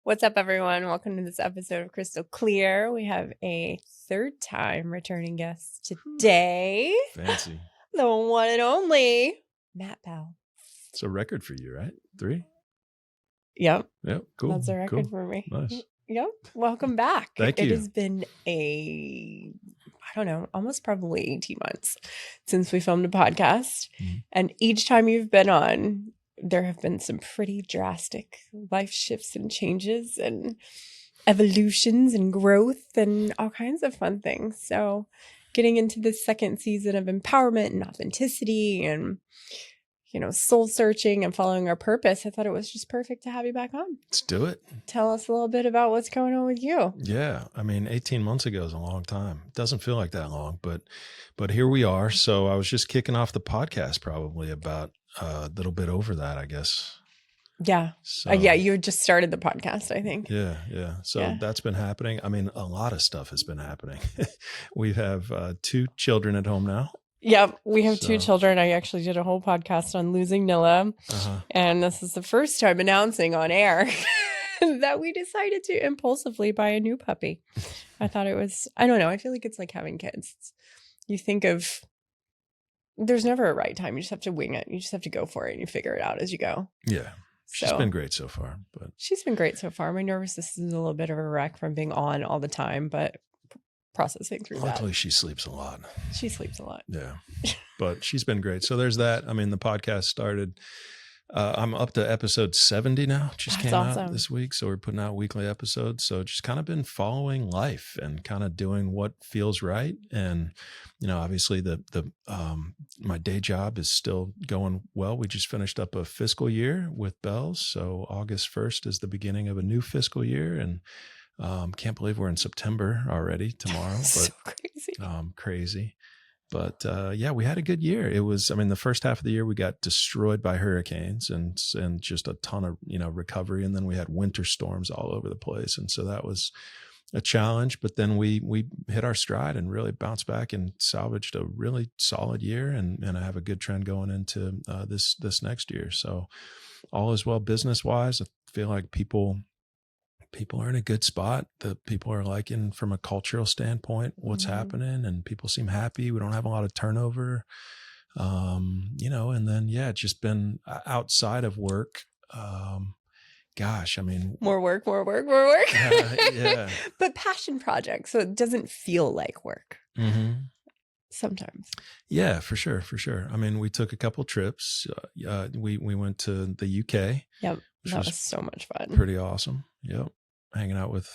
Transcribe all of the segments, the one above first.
What's up, everyone? Welcome to this episode of Crystal Clear. We have a third time returning guest today. Fancy. The one and only Matt Beall. It's a record for you, right? 3? Yep. Yep. Cool. That's a record for me. Nice. Yep. Welcome back. Thank you. It has been almost probably 18 months since we filmed a podcast. Mm-hmm. And each time you've been on, there have been some pretty drastic life shifts and changes and evolutions and growth and all kinds of fun things. So getting into this second season of empowerment and authenticity and, soul searching and following our purpose, I thought it was just perfect to have you back on. Let's do it. Tell us a little bit about what's going on with you. Yeah. 18 months ago is a long time. It doesn't feel like that long, but here we are. So I was just kicking off the podcast probably about a little bit over that, I guess. Yeah. So, you just started the podcast, I think. Yeah. So that's been happening. A lot of stuff has been happening. We have 2 children at home now. Yeah, we have 2 children. I actually did a whole podcast on losing Nilla. And this is the first time announcing on air that we decided to impulsively buy a new puppy. I thought it was, I don't know, I feel like it's like having kids. You think of, there's never a right time. You just have to wing it. You just have to go for it and you figure it out as you go. Yeah. She's been great so far. But she's been great so far. My nervous system is a little bit of a wreck from being on all the time, but processing through that. Luckily, she sleeps a lot. She sleeps a lot. Yeah. But she's been great. So there's that. The podcast started. I'm up to episode 70 now. Just came out this week. So we're putting out weekly episodes. So just kind of been following life and kind of doing what feels right. And, obviously my day job is still going well. We just finished up a fiscal year with Beall. So August 1st is the beginning of a new fiscal year. And can't believe we're in September already tomorrow. But so crazy. Crazy. But we had a good year. It was, the first half of the year we got destroyed by hurricanes and just a ton of, recovery. And then we had winter storms all over the place. And so that was a challenge, but then we hit our stride and really bounced back and salvaged a really solid year. And I have a good trend going into this next year. So all is well business wise. I feel like people are in a good spot. The people are liking from a cultural standpoint what's happening, and people seem happy. We don't have a lot of turnover, and then, just been outside of work. More work. Yeah. But passion projects. So it doesn't feel like work. Mm-hmm. Sometimes. Yeah, for sure. We took a couple trips. We went to the UK. Yep. That was so much fun. Pretty awesome. Yep. Hanging out with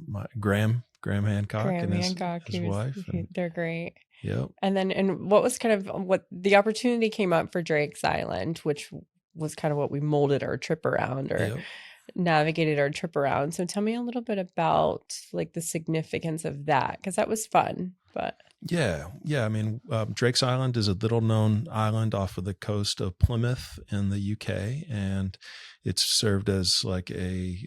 my Graham Hancock and his wife. They're great. Yep. And what was what the opportunity came up for Drake's Island, which was kind of what we molded our trip around or navigated our trip around. So tell me a little bit about the significance of that, because that was fun. But yeah. Drake's Island is a little known island off of the coast of Plymouth in the UK, and it's served as a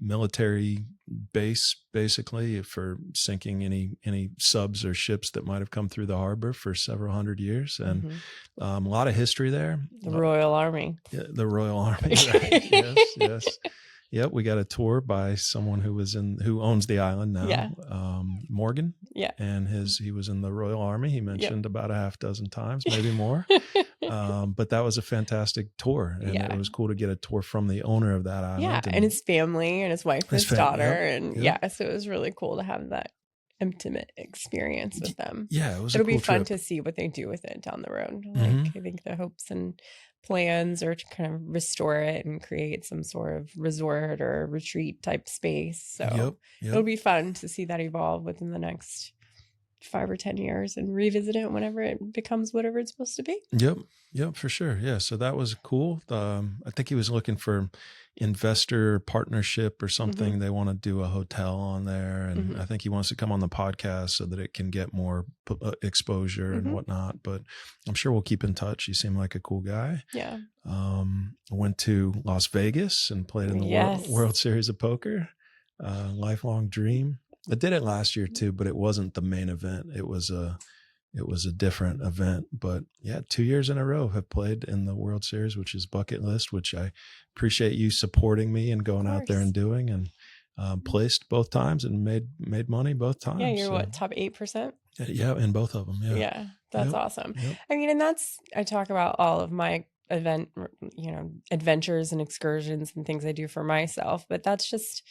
military base, basically, for sinking any subs or ships that might have come through the harbor for several hundred years, and a lot of history there. The Royal Army. Yeah, the Royal Army. Right. Yes. Yep, we got a tour by someone who owns the island now. Yeah. Morgan. Yeah. And he was in the Royal Army. He mentioned about a half dozen times, maybe more. But that was a fantastic tour, and it was cool to get a tour from the owner of that island. Yeah, and his family and his wife and his daughter, so it was really cool to have that intimate experience with them. Yeah, it'll be fun to see what they do with it down the road. I think the hopes and plans are to kind of restore it and create some sort of resort or retreat type space. So it'll be fun to see that evolve within the next 5 or 10 years and revisit it whenever it becomes whatever it's supposed to be. Yep, for sure. Yeah. So that was cool. I think he was looking for investor partnership or something. They want to do a hotel on there. And I think he wants to come on the podcast so that it can get more exposure and whatnot. But I'm sure we'll keep in touch. He seemed like a cool guy. Yeah. I went to Las Vegas and played in the World Series of Poker. Lifelong dream. I did it last year too, but it wasn't the main event. It was it was a different event. But yeah, 2 years in a row have played in the World Series, which is bucket list, which I appreciate you supporting me and going out there and doing, and placed both times and made money both times. Yeah, you're so. what, top 8%? Yeah, in both of them. Yeah. Yeah, that's Yep. awesome. Yep. I mean, and I talk about all of my adventures and excursions and things I do for myself, but that's just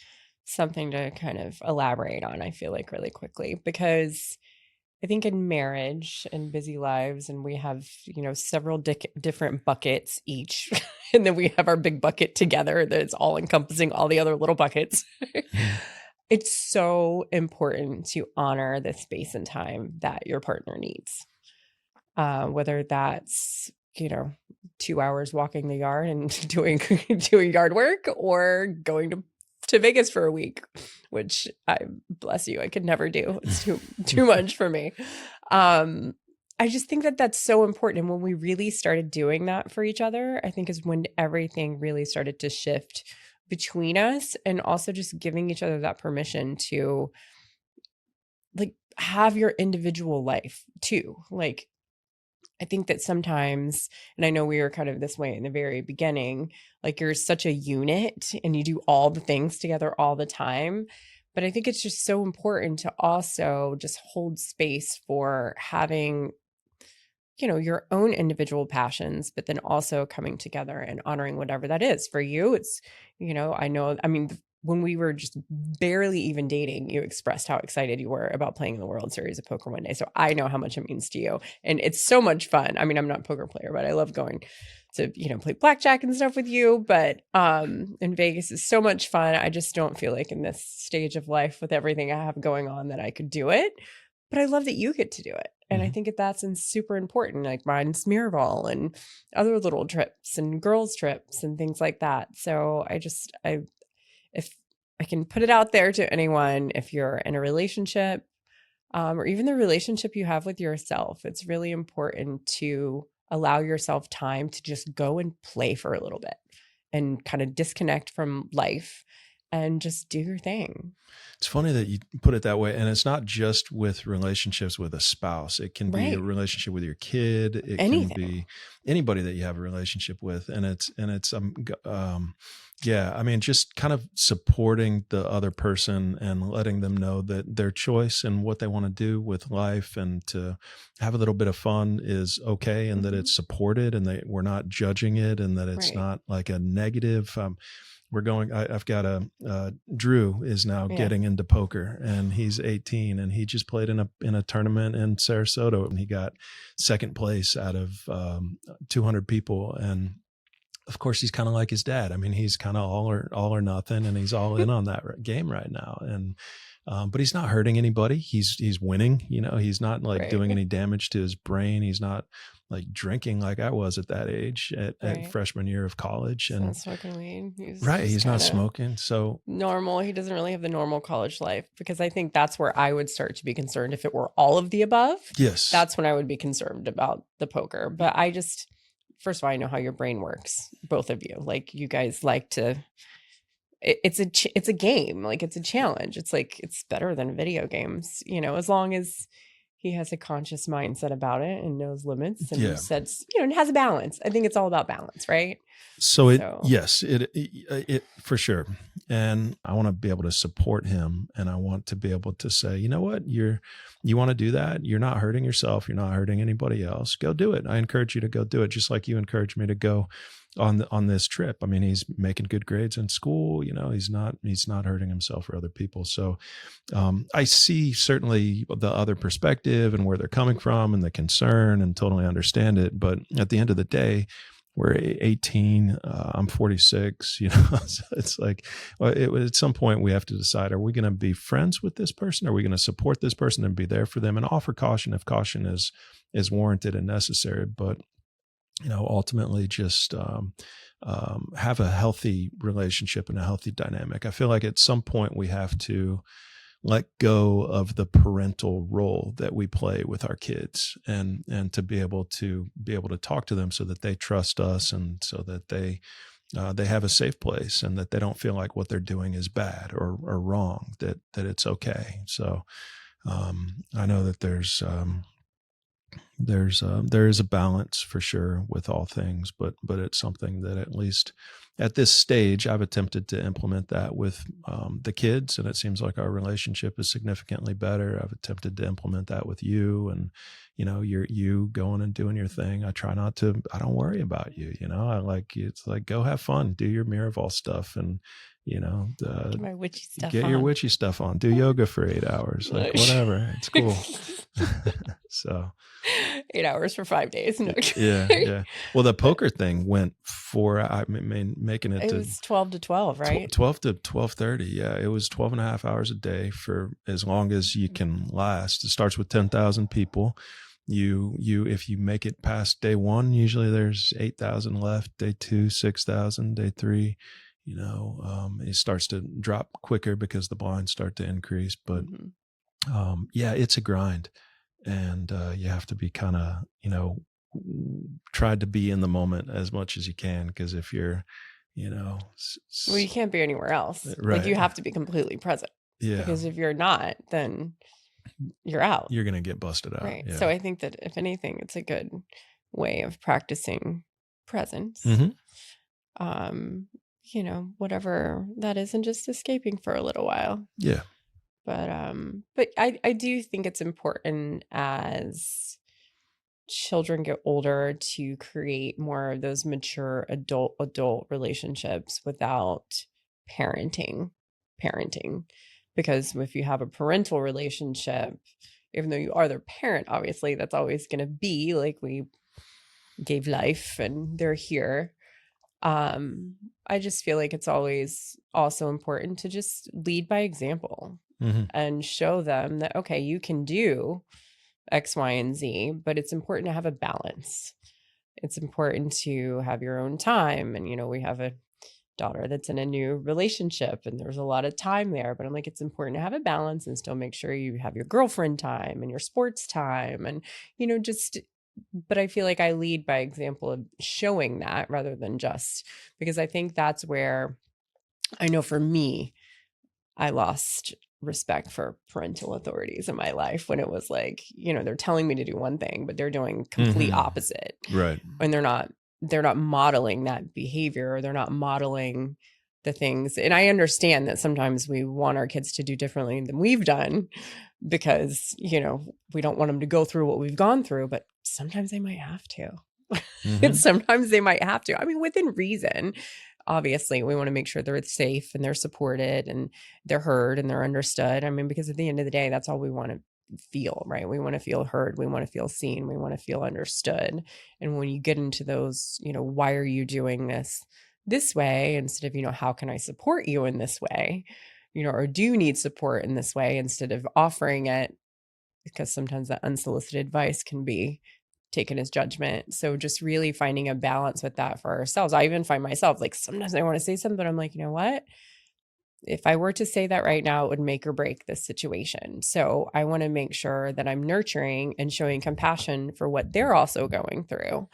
something to kind of elaborate on, I feel like, really quickly, because I think in marriage and busy lives, and we have, several different buckets each, and then we have our big bucket together that's all encompassing all the other little buckets. It's so important to honor the space and time that your partner needs. Whether that's, 2 hours walking the yard and doing yard work, or going to Vegas for a week, which bless you, I could never do. It's too much for me. I just think that that's so important. And when we really started doing that for each other, I think is when everything really started to shift between us, and also just giving each other that permission to like have your individual life too. Like, I think that sometimes, and I know we were kind of this way in the very beginning, like you're such a unit and you do all the things together all the time. But I think it's just so important to also just hold space for having, your own individual passions, but then also coming together and honoring whatever that is. For you, it's, I mean, when we were just barely even dating, you expressed how excited you were about playing in the World Series of Poker one day. So I know how much it means to you. And it's so much fun. I mean, I'm not a poker player, but I love going to, play blackjack and stuff with you. But in Vegas is so much fun. I just don't feel like in this stage of life with everything I have going on that I could do it. But I love that you get to do it. And I think that's super important. Like mine's Miraval and other little trips and girls trips and things like that. So if I can put it out there to anyone, if you're in a relationship, or even the relationship you have with yourself, it's really important to allow yourself time to just go and play for a little bit and kind of disconnect from life and just do your thing. It's funny that you put it that way. And it's not just with relationships with a spouse. It can be a relationship with your kid. It can be anybody that you have a relationship with. And it's yeah, I mean, just kind of supporting the other person and letting them know that their choice and what they want to do with life and to have a little bit of fun is okay, and that it's supported, and that we're not judging it, and that it's not like a negative. I've got Drew is now getting into poker, and he's 18, and he just played in a tournament in Sarasota, and he got second place out of 200 people. And of course he's kind of like his dad. I mean, he's kind of all or nothing, and he's all in on that game right now. And but he's not hurting anybody. He's winning. He's not like doing any damage to his brain. He's not like drinking like I was at that age at freshman year of college. He's and not smoking weed. He's not smoking. So normal. He doesn't really have the normal college life, because I think that's where I would start to be concerned. If it were all of the above, yes, that's when I would be concerned about the poker. But first of all, I know how your brain works, both of you. Like, you guys like to, it's a game. Like, it's a challenge. It's like, it's better than video games, as long as he has a conscious mindset about it and knows limits and sets, and has a balance. I think it's all about balance, right? Yes, it for sure. And I want to be able to support him, and I want to be able to say, you know what, you want to do that. You're not hurting yourself. You're not hurting anybody else. Go do it. I encourage you to go do it. Just like you encouraged me to go on this trip. I mean, he's making good grades in school. He's not hurting himself or other people. So I see certainly the other perspective and where they're coming from and the concern, and totally understand it. But at the end of the day, we're 18, I'm 46, so it's like, at some point we have to decide, are we going to be friends with this person? Are we going to support this person and be there for them and offer caution if caution is warranted and necessary? But, ultimately just have a healthy relationship and a healthy dynamic. I feel like at some point we have to let go of the parental role that we play with our kids, and to be able to talk to them so that they trust us, and so that they have a safe place, and that they don't feel like what they're doing is bad or wrong, that it's okay. So I know that there's there is a balance for sure with all things, but it's something that at least at this stage I've attempted to implement that with the kids, and it seems like our relationship is significantly better. I've attempted to implement that with you, and you going and doing your thing. I try not to. I don't worry about you. I like it's like go have fun, do your Miraval stuff, and Get my witchy stuff get on. your witchy stuff on. Do yoga for 8 hours, like whatever. It's cool. So 8 hours for 5 days. No. yeah. Well, the poker thing went making it It was 12 to 12, right? 12 to 12:30. Yeah, it was 12 and a half hours a day for as long as you can last. It starts with 10,000 people. You if you make it past day 1, usually there's 8,000 left. Day 2, 6,000. Day 3, it starts to drop quicker because the blinds start to increase. But yeah, it's a grind. And you have to be kind of, try to be in the moment as much as you can. Because if you're, well, you can't be anywhere else. Right. Like you have to be completely present. Yeah. Because if you're not, then you're out. You're going to get busted out. Right. Yeah. So I think that if anything, it's a good way of practicing presence. Whatever that is, and just escaping for a little while. Yeah. But I do think it's important as children get older to create more of those mature adult relationships without parenting, because if you have a parental relationship, even though you are their parent, obviously that's always going to be like we gave life and they're here. I just feel like it's always also important to just lead by example. And show them that, okay, you can do X, Y, and Z, but it's important to have a balance. It's important to have your own time. And, we have a daughter that's in a new relationship and there's a lot of time there, but I'm like, it's important to have a balance and still make sure you have your girlfriend time and your sports time and, but I feel like I lead by example of showing that rather than just, because I think that's where I know for me, I lost respect for parental authorities in my life when it was like, they're telling me to do one thing, but they're doing complete opposite. Right. And they're not modeling that behavior, or they're not modeling the things. And I understand that sometimes we want our kids to do differently than we've done because, we don't want them to go through what we've gone through, but sometimes they might have to. And sometimes they might have to. I mean, within reason. Obviously, we want to make sure they're safe and they're supported and they're heard and they're understood. I mean, because at the end of the day, that's all we want to feel, right? We want to feel heard. We want to feel seen. We want to feel understood. And when you get into those, why are you doing this way instead of, how can I support you in this way? Or do you need support in this way instead of offering it? Because sometimes that unsolicited advice can be taken as judgment. So just really finding a balance with that for ourselves. I even find myself like sometimes I want to say something, but I'm like, you know what? If I were to say that right now, it would make or break this situation. So I want to make sure that I'm nurturing and showing compassion for what they're also going through,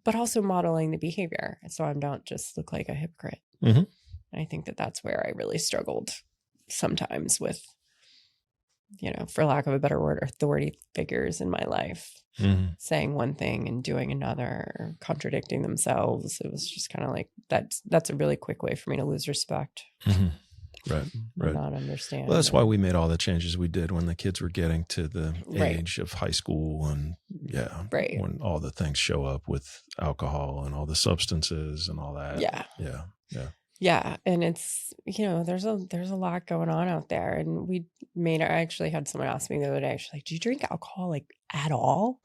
but also modeling the behavior. So I don't just look like a hypocrite. I think that that's where I really struggled sometimes with, for lack of a better word, authority figures in my life. Saying one thing and doing another, or contradicting themselves. It was just kind of like that's a really quick way for me to lose respect. Right. Not understand. Well, that's why we made all the changes we did when the kids were getting to the age of high school, and when all the things show up with alcohol and all the substances and all that. Yeah. And it's, there's a lot going on out there. And I actually had someone ask me the other day, she's like, do you drink alcohol like at all?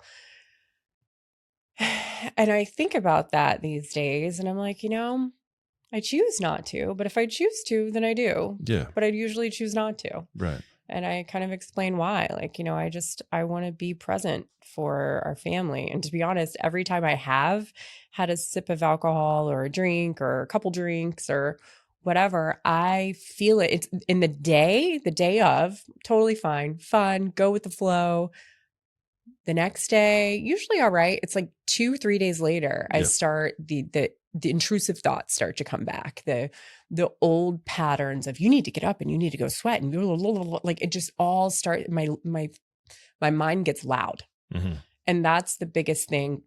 And I think about that these days and I'm like, I choose not to, but if I choose to, then I do. Yeah. But I'd usually choose not to. Right. And I kind of explain why, like, I want to be present for our family. And to be honest, every time I have had a sip of alcohol or a drink or a couple drinks or whatever, I feel it. It's in the day of, totally fine, fun, go with the flow. The next day, usually all right. It's like 2-3 days later, I start the intrusive thoughts start to come back. The old patterns of you need to get up and you need to go sweat and like it just all start. My mind gets loud, And that's the biggest thing.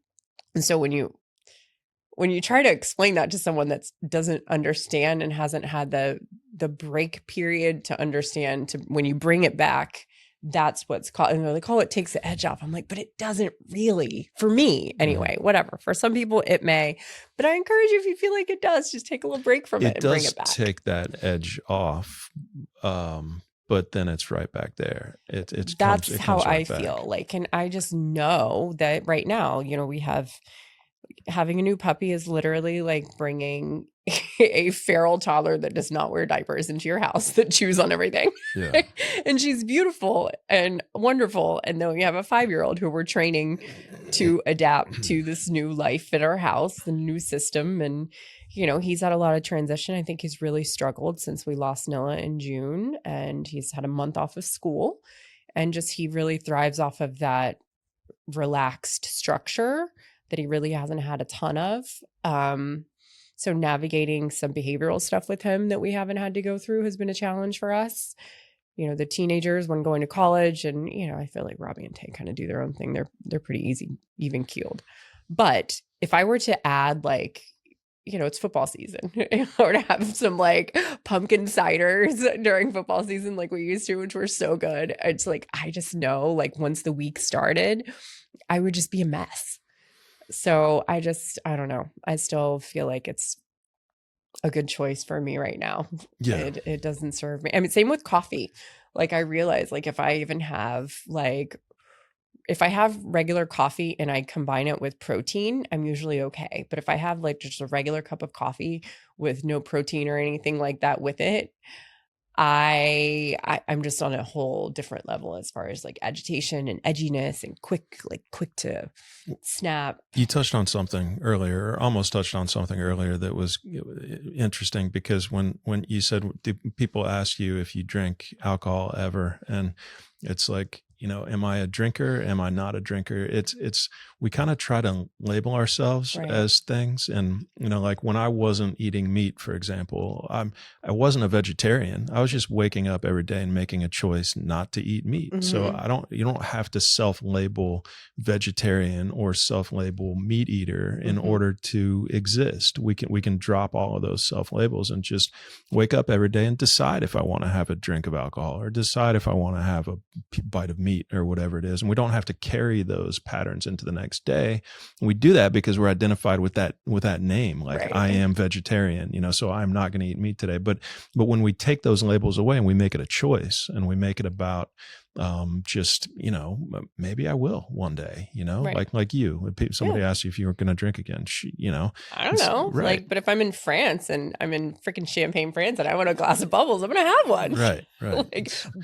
And so when you try to explain that to someone that doesn't understand and hasn't had the break period to understand, to when you bring it back, that's what's called, and they're like, oh, it takes the edge off. I'm like, but it doesn't really, for me anyway, whatever. For some people it may, but I encourage you, if you feel like it does, just take a little break from it and bring it back. It does take that edge off. But then it's right back there. That's how I feel like, and I just know that right now, we have, having a new puppy is literally like bringing a feral toddler that does not wear diapers into your house, that chews on everything. Yeah. And she's beautiful and wonderful. And then we have a 5-year-old who we're training to adapt to this new life at our house, the new system. And, he's had a lot of transition. I think he's really struggled since we lost Nilla in June, and he's had a month off of school, and just, he really thrives off of that relaxed structure that he really hasn't had a ton of. So navigating some behavioral stuff with him that we haven't had to go through has been a challenge for us. The teenagers, when going to college, and, I feel like Robbie and Tay kind of do their own thing. They're pretty easy, even keeled. But if I were to add, like, it's football season, or to have some like pumpkin ciders during football season, like we used to, which were so good. It's like, I just know, like, once the week started, I would just be a mess. So I don't know. I still feel like it's a good choice for me right now. Yeah. It doesn't serve me. I mean, same with coffee. Like, I realize, like, if I have regular coffee and I combine it with protein, I'm usually okay. But if I have like just a regular cup of coffee with no protein or anything like that with it, I'm just on a whole different level as far as like agitation and edginess and quick to snap. You touched on something earlier, or almost touched on something earlier, that was interesting, because when you said, do people ask you if you drink alcohol ever? And it's like, am I a drinker? Am I not a drinker? We kind of try to label ourselves as things. And, like when I wasn't eating meat, for example, I wasn't a vegetarian. I was just waking up every day and making a choice not to eat meat. Mm-hmm. So you don't have to self-label vegetarian or self-label meat eater in mm-hmm. order to exist. We can drop all of those self-labels and just wake up every day and decide if I want to have a drink of alcohol, or decide if I want to have a bite of meat, or whatever it is. And we don't have to carry those patterns into the next day. We do that because we're identified with that name. Like, I am vegetarian, so I'm not going to eat meat today. But when we take those labels away and we make it a choice, and we make it about just, maybe I will one day, like you, if somebody asks you if you were going to drink again, I don't know. Right. Like, but if I'm in France and I'm in freaking Champagne, France, and I want a glass of bubbles, I'm going to have one. Right.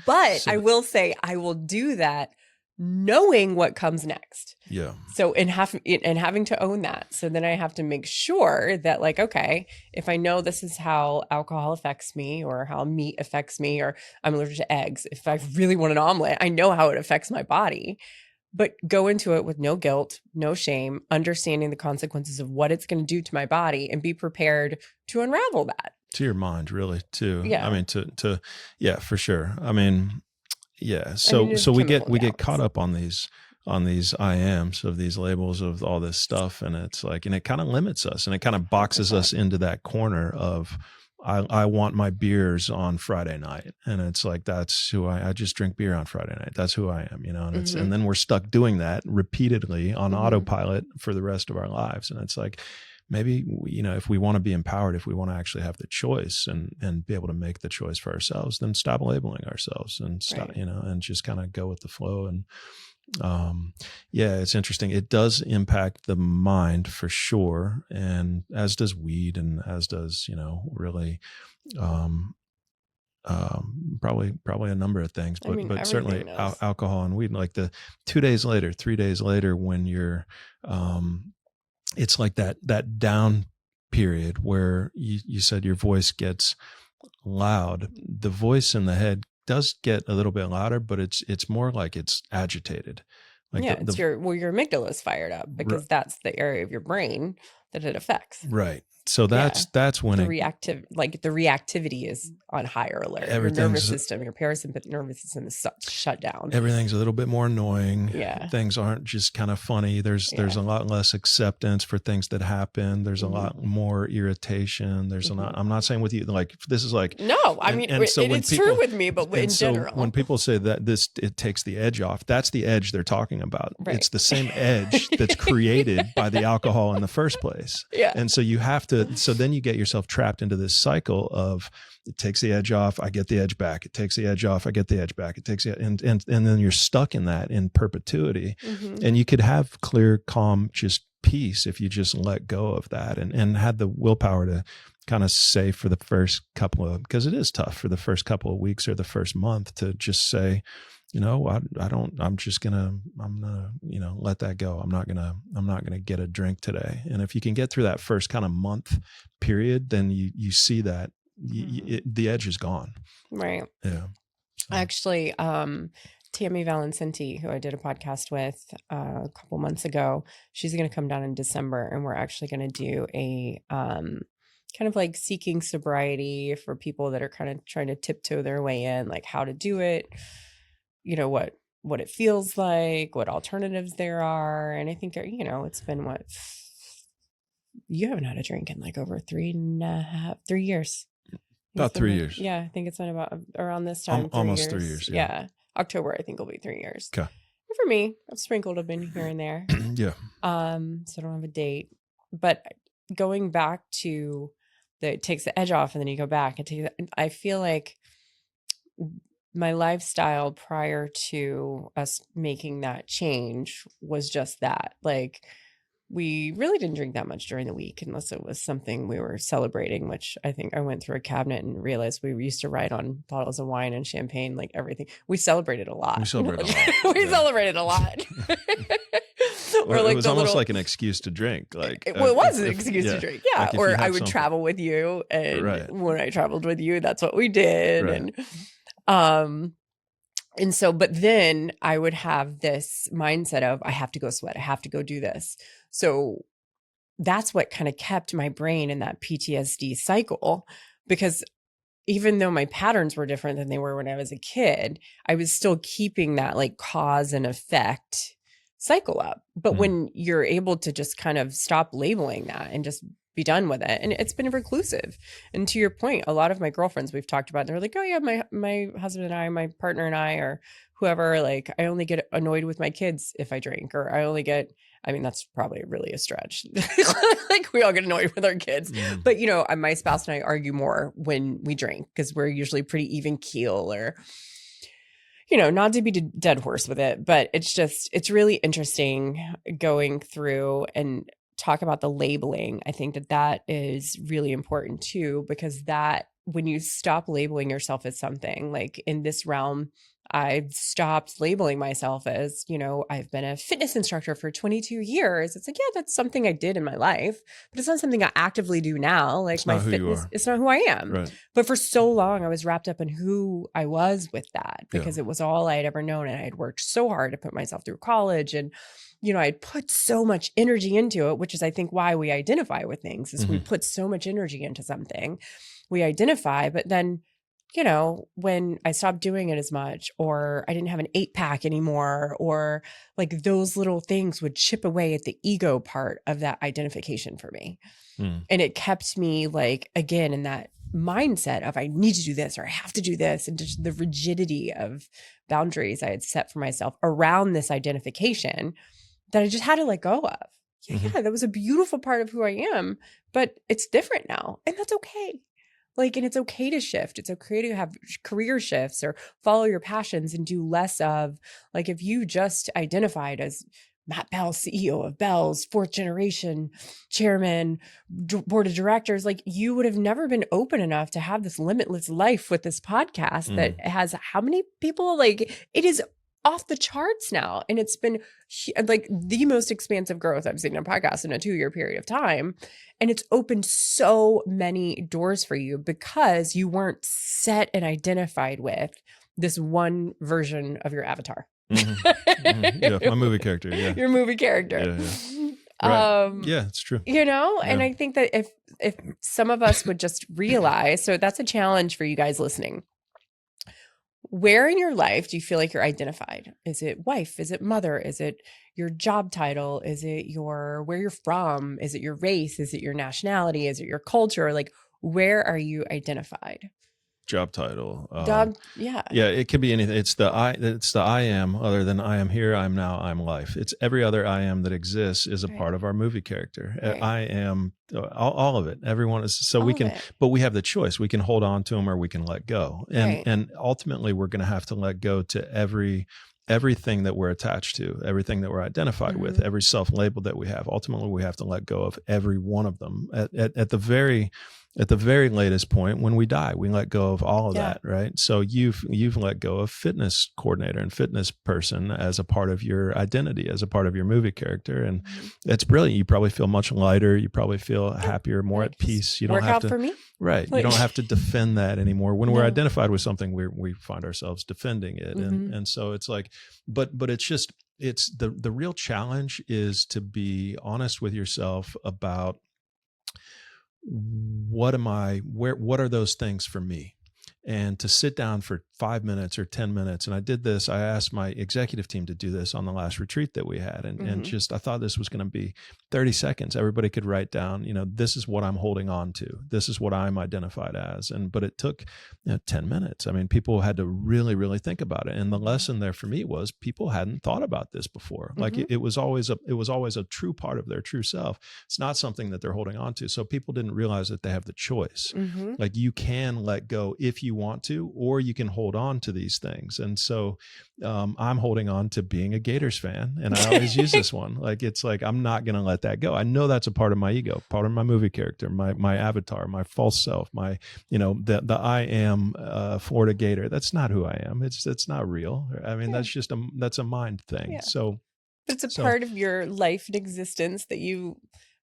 But I will say, I will do that knowing what comes next. Yeah. So, and having to own that. So then I have to make sure that, like, okay, if I know this is how alcohol affects me, or how meat affects me, or I'm allergic to eggs, if I really want an omelet, I know how it affects my body. But go into it with no guilt, no shame, understanding the consequences of what it's going to do to my body, and be prepared to unravel that. To your mind, really, too. Yeah. I mean, yeah, for sure. I mean, yeah. So we get caught up on these IMs of these labels of all this stuff. And it's like, and it kind of limits us, and it kind of boxes us into that corner of, I want my beers on Friday night. And it's like, that's who I just drink beer on Friday night. That's who I am, and it's, mm-hmm. and then we're stuck doing that repeatedly on mm-hmm. autopilot for the rest of our lives. And it's like, maybe, if we want to be empowered, if we want to actually have the choice and be able to make the choice for ourselves, then stop labeling ourselves and stop, and just kind of go with the flow. And, it's interesting. It does impact the mind for sure. And as does weed, and as does, really, probably a number of things, but certainly alcohol and weed. Like the 2 days later, 3 days later, when you're, it's like that down period where you said your voice gets loud. The voice in the head does get a little bit louder, but it's more like it's agitated. Like your amygdala is fired up, because that's the area of your brain that it affects. Right. So that's when the reactivity is on higher alert. Your nervous system, your parasympathetic nervous system is shut down. Everything's a little bit more annoying. Yeah. Things aren't just kind of funny. There's a lot less acceptance for things that happen. There's a lot more irritation. There's a lot. I'm not saying with you, like, this is like, no, I mean, so it's true with me, but in general, when people say that it takes the edge off, that's the edge they're talking about. Right. It's the same edge that's created by the alcohol in the first place. Yeah. And so you have to, so then you get yourself trapped into this cycle of, it takes the edge off, I get the edge back. It takes the edge off, I get the edge back. It takes it, and then you're stuck in that in perpetuity. And you could have clear, calm, just peace if you just let go of that and had the willpower to kind of say for the first couple of, because it is tough for the first couple of weeks or the first month to just say, I'm gonna, let that go. I'm not gonna get a drink today. And if you can get through that first kind of month period, then you see that the edge is gone. Right. Yeah. Actually, Tammy Valencenti, who I did a podcast with a couple months ago, she's going to come down in December, and we're actually going to do a kind of like seeking sobriety for people that are kind of trying to tiptoe their way in, like how to do it, what it feels like, what alternatives there are. And I think, it's been you haven't had a drink in like over 3 years. About 3 years. Yeah, I think it's been about around this time. Almost 3 years. Yeah. October, I think, will be 3 years. Okay. And for me, I've sprinkled a bit here and there. Yeah. So I don't have a date. But going back to it takes the edge off and then you go back. I feel like my lifestyle prior to us making that change was just that. Like, we really didn't drink that much during the week unless it was something we were celebrating, which I think I went through a cabinet and realized we used to write on bottles of wine and champagne, like everything. We celebrated a lot. Celebrated a lot. It was almost like an excuse to drink. Like, it was an excuse to drink. Yeah. Like, or I would travel with you. And when I traveled with you, that's what we did. Right. And so, but then I would have this mindset of, I have to go sweat. I have to go do this. So that's what kind of kept my brain in that PTSD cycle, because even though my patterns were different than they were when I was a kid, I was still keeping that like cause and effect cycle up. But when you're able to just kind of stop labeling that and just be done with it. And it's been reclusive. And to your point, a lot of my girlfriends we've talked about, they're like, oh yeah, my husband and I, my partner and I, or whoever, like, I only get annoyed with my kids if I drink, or that's probably really a stretch. Like, we all get annoyed with our kids. But, my spouse and I argue more when we drink because we're usually pretty even keel, or, not to be a dead horse with it, but it's really interesting going through and talk about the labeling. I think that is really important too, because that when you stop labeling yourself as something, like in this realm, I've stopped labeling myself as, I've been a fitness instructor for 22 years. It's like, yeah, that's something I did in my life, but it's not something I actively do now. Like, it's my fitness, it's not who I am. Right. But for so long, I was wrapped up in who I was with that, because it was all I had ever known. And I had worked so hard to put myself through college, and I'd put so much energy into it, which is, I think, why we identify with things, is we put so much energy into something, we identify. But then, when I stopped doing it as much, or I didn't have an 8-pack anymore, or like those little things would chip away at the ego part of that identification for me. And it kept me, like, again, in that mindset of I need to do this, or I have to do this, and just the rigidity of boundaries I had set for myself around this identification that I just had to let go of. Yeah, that was a beautiful part of who I am, but it's different now, and that's okay. Like, and it's okay to shift. It's okay to have career shifts or follow your passions and do less of, like, if you just identified as Matt Beall, CEO of Beall's, 4th generation chairman, board of directors, like, you would have never been open enough to have this limitless life with this podcast that has how many people? Like, it is off the charts now. And it's been like the most expansive growth I've seen in a podcast in a 2-year period of time. And it's opened so many doors for you because you weren't set and identified with this one version of your avatar. Yeah, my movie character. Yeah. Your movie character. Right. Yeah, it's true. You know, Yeah. and I think that if some of us would just realize, so that's a challenge for you guys listening. Where in your life do you feel like you're identified? Is it wife? Is it mother? Is it your job title? Is it where you're from? Is it your race? Is it your nationality? Is it your culture? Like, where are you identified? Job title. Yeah. Yeah, it could be anything. It's the I am, other than I am here, I'm now, I'm life. It's every other I am that exists is a Right. part of our movie character. Right. I am all of it. Everyone is, so All we of can, it. but we have the choice. We can hold on to them or we can let go. Right. And ultimately we're going to have to let go to everything that we're attached to, everything that we're identified with, every self-label that we have. Ultimately, we have to let go of every one of them. At the very latest point, when we die, we let go of all of that, right? So you've let go of fitness coordinator and fitness person as a part of your identity, as a part of your movie character, and it's brilliant. You probably feel much lighter. You probably feel happier, more at peace. You don't work have out to, for me. right? You don't have to defend that anymore. When No. we're identified with something, we find ourselves defending it, and so it's like, but it's the real challenge is to be honest with yourself about what are those things for me, and to sit down for 5 minutes or 10 minutes. And I asked my executive team to do this on the last retreat that we had. And just, I thought this was going to be 30 seconds. Everybody could write down, this is what I'm holding on to. This is what I'm identified as. But it took 10 minutes. I mean, people had to really, really think about it. And the lesson there for me was people hadn't thought about this before. Like it was always a true part of their true self. It's not something that they're holding on to. So people didn't realize that they have the choice. Like you can let go if you want to, or you can hold on to these things. And so I'm holding on to being a Gators fan, and I always use this one. Like it's like I'm not going to let that go. I know that's a part of my ego, part of my movie character, my avatar, my false self, my the I am Florida Gator. That's not who I am. It's not real. I mean, that's a mind thing. So it's a part of your life and existence that you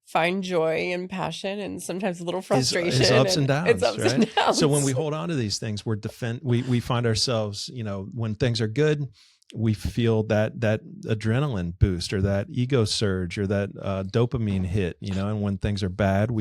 find joy and passion and sometimes a little frustration. Is ups and downs, it's ups right? and downs. So when we hold on to these things, we find ourselves, when things are good, we feel that adrenaline boost or that ego surge or that dopamine hit, and when things are bad,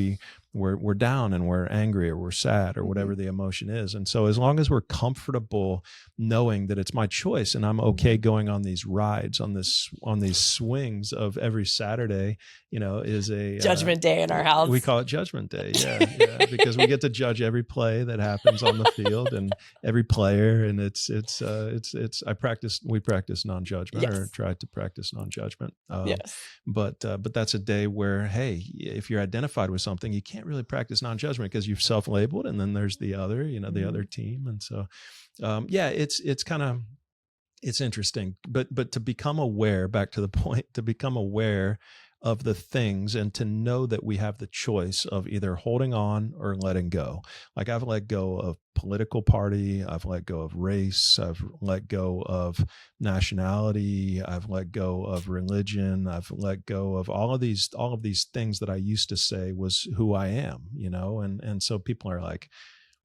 we're down and we're angry or we're sad or whatever the emotion is. And so as long as we're comfortable knowing that it's my choice and I'm okay going on these rides, on these swings of every Saturday, is a judgment day in our house. We call it judgment day. Yeah. Because we get to judge every play that happens on the field and every player. And we practice non-judgment, or try to practice non-judgment. But that's a day where, hey, if you're identified with something, you can't really practice non-judgment because you've self-labeled, and then there's the other, the other team. And so, it's interesting, but to become aware, back to the point, to become aware of the things and to know that we have the choice of either holding on or letting go. Like I've let go of political party. I've let go of race. I've let go of nationality. I've let go of religion. I've let go of all of these things that I used to say was who I am, and so people are like,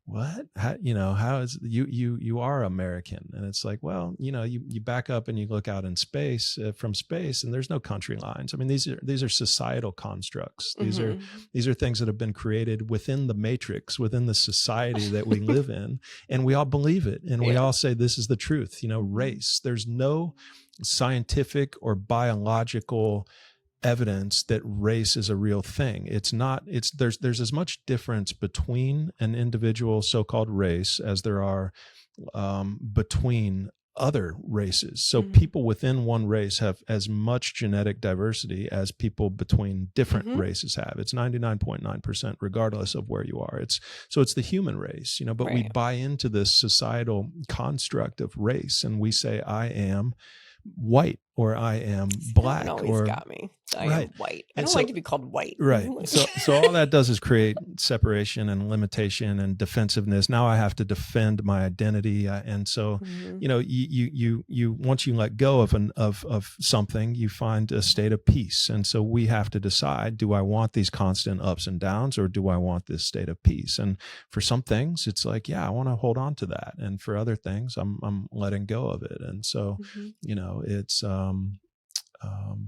what, how is you are American? And it's like, well, you back up and you look out in space, from space, and there's no country lines. I mean, these are societal constructs. These are things that have been created within the matrix, within the society that we live in, and we all believe it, and we all say this is the truth. Race, there's no scientific or biological evidence that race is a real thing. There's as much difference between an individual so-called race as there are between other races. So people within one race have as much genetic diversity as people between different races have. It's 99.9% regardless of where you are. It's the human race, but we buy into this societal construct of race, and we say, I am white, or I am black, or got me. I am white. I don't like to be called white. Right. So all that does is create separation and limitation and defensiveness. Now I have to defend my identity, and so you once you let go of something, you find a state of peace. And so we have to decide: do I want these constant ups and downs, or do I want this state of peace? And for some things, it's like, I want to hold on to that, and for other things, I'm letting go of it. And so it's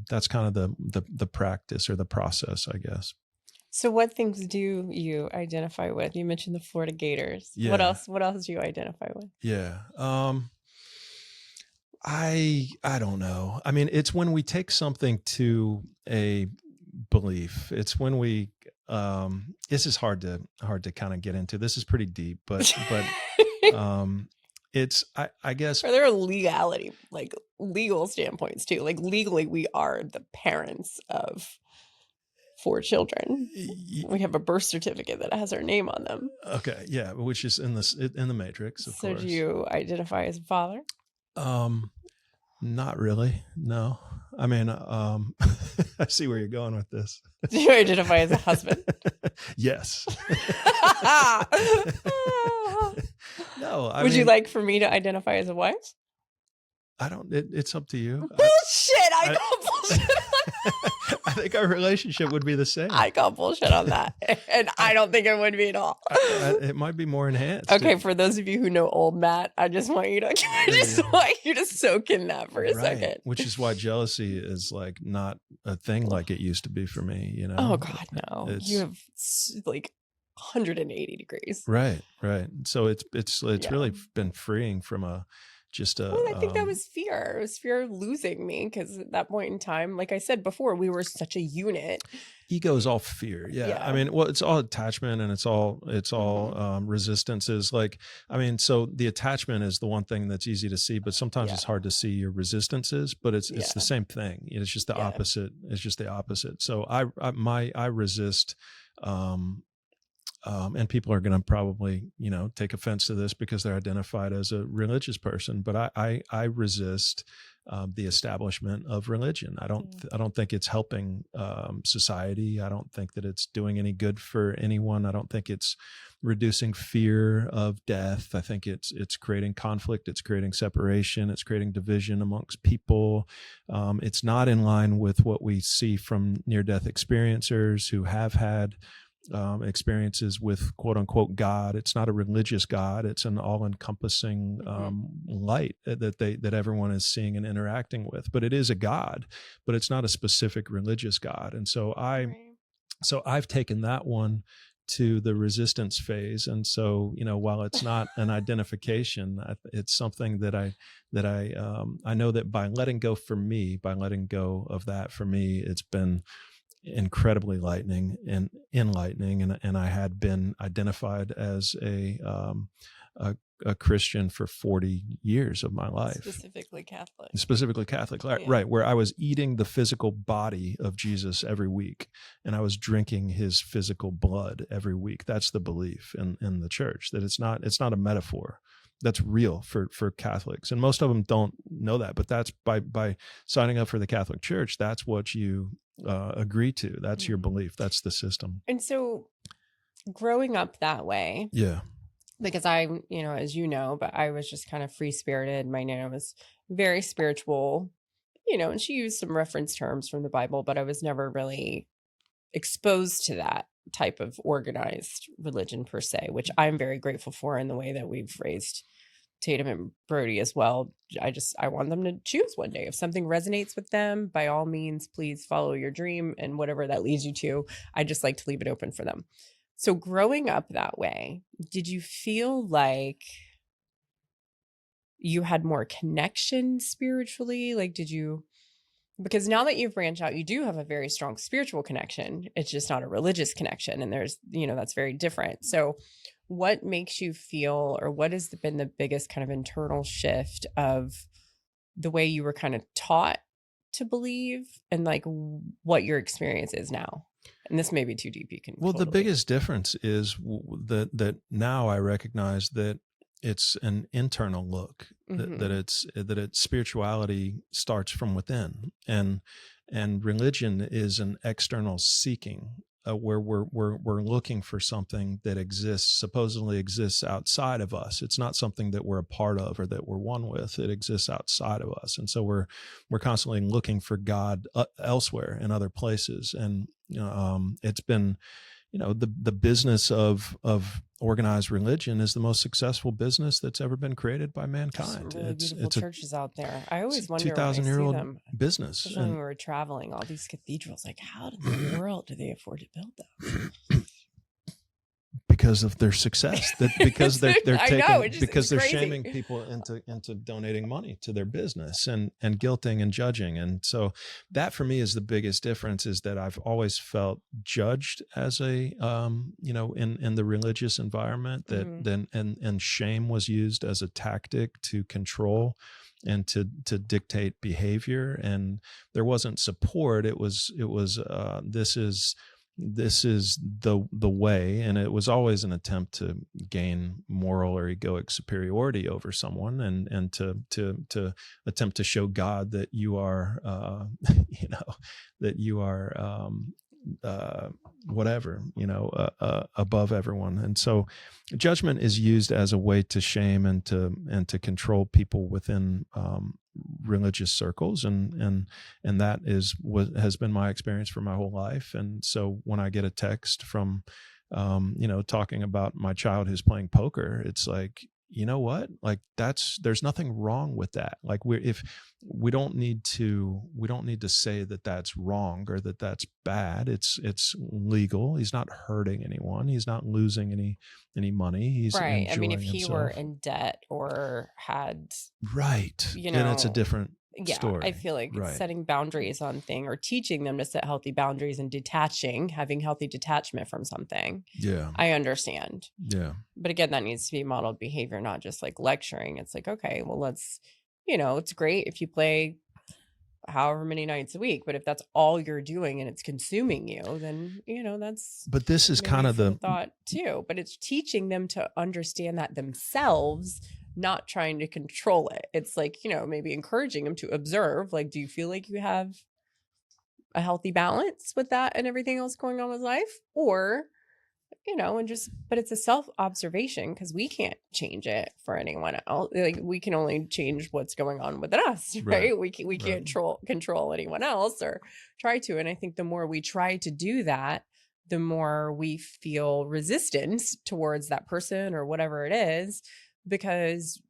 that's kind of the practice or the process, I guess. So what things do you identify with? You mentioned the Florida Gators. What Yeah. else? What else do you identify with? Yeah. I don't know. I mean, it's when we take something to a belief. It's when we this is hard to kind of get into. This is pretty deep, but it's I guess Are there legal standpoints too? Like legally, we are the parents of 4 children. We have a birth certificate that has our name on them. Okay, yeah, which is in the Matrix, of course. So do you identify as a father? Not really. No. I mean, I see where you're going with this. Do you identify as a husband? Yes. No. Would you like for me to identify as a wife? I don't. It's up to you. Bullshit! I call bullshit. I think our relationship would be the same. I call bullshit on that, and I don't think it would be at all. It might be more enhanced. Okay, for those of you who know old Matt, I just want you to soak in that for a second. Which is why jealousy is like not a thing like it used to be for me. You know? Oh God, no! You have like 180 degrees. Right. So it's really been freeing from I think that was fear. It was fear of losing me, because at that point in time, like I said before, we were such a unit. Ego is all fear. Yeah. I mean, well, it's all attachment, and it's all resistances. Like, I mean, so the attachment is the one thing that's easy to see, but sometimes it's hard to see your resistances, but it's the same thing. It's just the opposite. It's just the opposite. So I resist, and people are going to probably, take offense to this because they're identified as a religious person, but I resist the establishment of religion. I don't think it's helping society. I don't think that it's doing any good for anyone. I don't think it's reducing fear of death. I think it's creating conflict. It's creating separation. It's creating division amongst people. It's not in line with what we see from near-death experiencers who have had experiences with quote unquote God. It's not a religious God. It's an all-encompassing light that everyone is seeing and interacting with. But it is a God, but it's not a specific religious God. And so I've taken that one to the resistance phase. And so, while it's not an identification, it's something that I know that by letting go of that, for me, it's been incredibly enlightening, and I had been identified as a Christian for 40 years of my life, specifically Catholic, right, where I was eating the physical body of Jesus every week, and I was drinking his physical blood every week. That's the belief in the church, that it's not a metaphor. That's real for Catholics, and most of them don't know that. But that's by signing up for the Catholic Church, that's what you agree to. That's your belief. That's the system. And so, growing up that way, because I'm, as you know, but I was just kind of free spirited. My Nana was very spiritual, and she used some reference terms from the Bible, but I was never really exposed to that type of organized religion per se, which I'm very grateful for in the way that we've raised Tatum and Brody as well. I want them to choose one day. If something resonates with them, by all means, please follow your dream, and whatever that leads you to, I just like to leave it open for them. So growing up that way, did you feel like you had more connection spiritually? Like, because now that you've branched out, you do have a very strong spiritual connection. It's just not a religious connection. And there's, that's very different. So what makes you feel, or what has been the biggest kind of internal shift of the way you were kind of taught to believe, and like what your experience is now? And this may be too deep. You can. Well, the biggest difference is that now I recognize that it's an internal look, that spirituality starts from within, and religion is an external seeking, where we're looking for something that supposedly exists outside of us. It's not something that we're a part of or that we're one with. It exists outside of us, and so we're constantly looking for God elsewhere in other places. And it's been the business of organized religion is the most successful business that's ever been created by mankind. Some really beautiful It's churches out there. I always wonder 2,000-year-old when I see them, business. especially when we were traveling, all these cathedrals, like how in the world do they afford to build them? Because of their success, because they're because they're crazy. shaming people into donating money to their business and guilting and judging. And so that for me is the biggest difference, is that I've always felt judged as a in the religious environment, that and shame was used as a tactic to control and to dictate behavior, and there wasn't support. It was this is the way, and it was always an attempt to gain moral or egoic superiority over someone, and to attempt to show God that you are that you are whatever, above everyone. And so judgment is used as a way to shame and to control people within religious circles, and that is what has been my experience for my whole life. And so when I get a text from talking about my child who's playing poker, it's like, you know what, like there's nothing wrong with that. Like we don't need to say that that's wrong or that that's bad. It's legal. He's not hurting anyone. He's not losing any money. He's right. I mean, if he himself. were in debt or had right, then it's a different story. I feel like setting boundaries on thing, or teaching them to set healthy boundaries and detaching, having healthy detachment from something. Yeah. I understand. Yeah. But again, that needs to be modeled behavior, not just like lecturing. It's like, okay, well, let's, it's great if you play however many nights a week, but if that's all you're doing and it's consuming you, then, that's. But this is kind of the thought too, but it's teaching them to understand that themselves, not trying to control it. It's like, maybe encouraging them to observe, like, do you feel like you have a healthy balance with that and everything else going on with life? Or, but it's a self-observation, because we can't change it for anyone else. Like, we can only change what's going on within us, right? We can't control anyone else or try to. And I think the more we try to do that, the more we feel resistance towards that person or whatever it is, because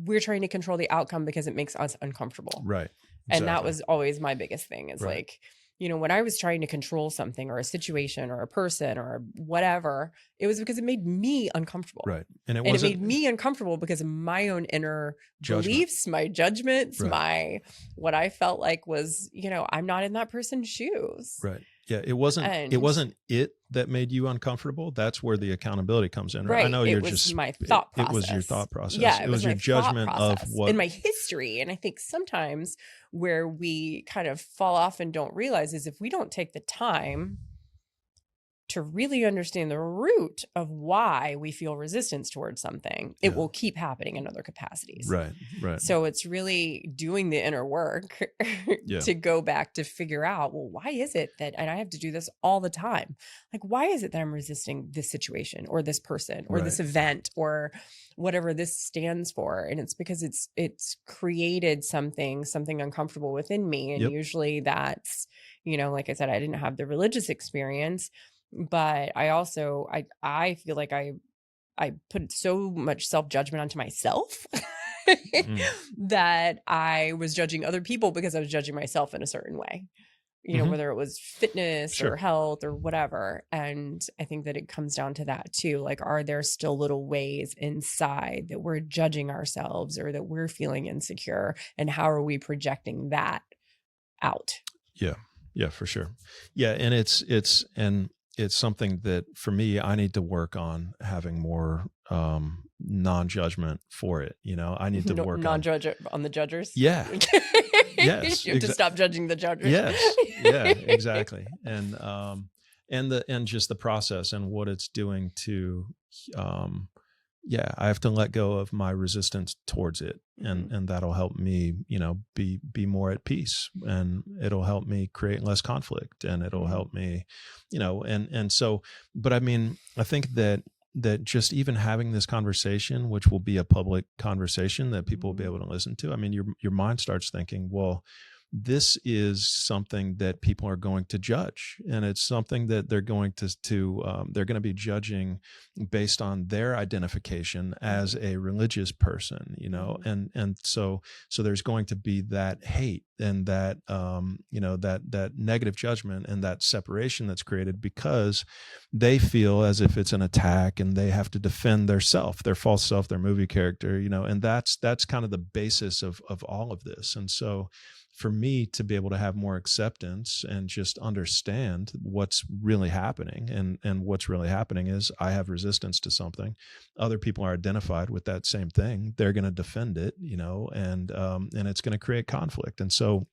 we're trying to control the outcome because it makes us uncomfortable. Right. Exactly. And that was always my biggest thing, is like, when I was trying to control something or a situation or a person or whatever, it was because it made me uncomfortable. Right. And it made me uncomfortable because of my own inner beliefs, my judgments, what I felt like was, I'm not in that person's shoes. Right. Yeah. It wasn't it that made you uncomfortable. That's where the accountability comes in. Right. I know it was my thought process. It was your thought process. Yeah. It was your judgment of what. And my history. And I think sometimes where we kind of fall off and don't realize is if we don't take the time to really understand the root of why we feel resistance towards something, it will keep happening in other capacities. Right. Right. So it's really doing the inner work to go back to figure out, well, why is it that, and I have to do this all the time. Like, why is it that I'm resisting this situation or this person or this event or whatever this stands for? And it's because it's created something uncomfortable within me. And usually that's, like I said, I didn't have the religious experience, but I also, I feel like I put so much self-judgment onto myself that I was judging other people because I was judging myself in a certain way, whether it was fitness or health or whatever. And I think that it comes down to that too. Like, are there still little ways inside that we're judging ourselves or that we're feeling insecure, and how are we projecting that out? Yeah. Yeah, for sure. Yeah. And it's something that for me, I need to work on having more non-judgment for it. I need to work non-judge on the judgers. Yeah. Yes. You have to stop judging the judgers. Yes. Yeah, exactly. And just the process and what it's doing to, I have to let go of my resistance towards it, and that'll help me, be more at peace, and it'll help me create less conflict, and it'll help me, and so, but I mean, I think that just even having this conversation, which will be a public conversation that people will be able to listen to, I mean, your mind starts thinking, well, this is something that people are going to judge, and it's something that they're going to they're going to be judging based on their identification as a religious person, and so there's going to be that hate and that that negative judgment and that separation that's created because they feel as if it's an attack and they have to defend their false self, their movie character, and that's kind of the basis of all of this. And so for me to be able to have more acceptance and just understand what's really happening, and what's really happening is I have resistance to something. Other people are identified with that same thing. They're going to defend it, and it's going to create conflict. And so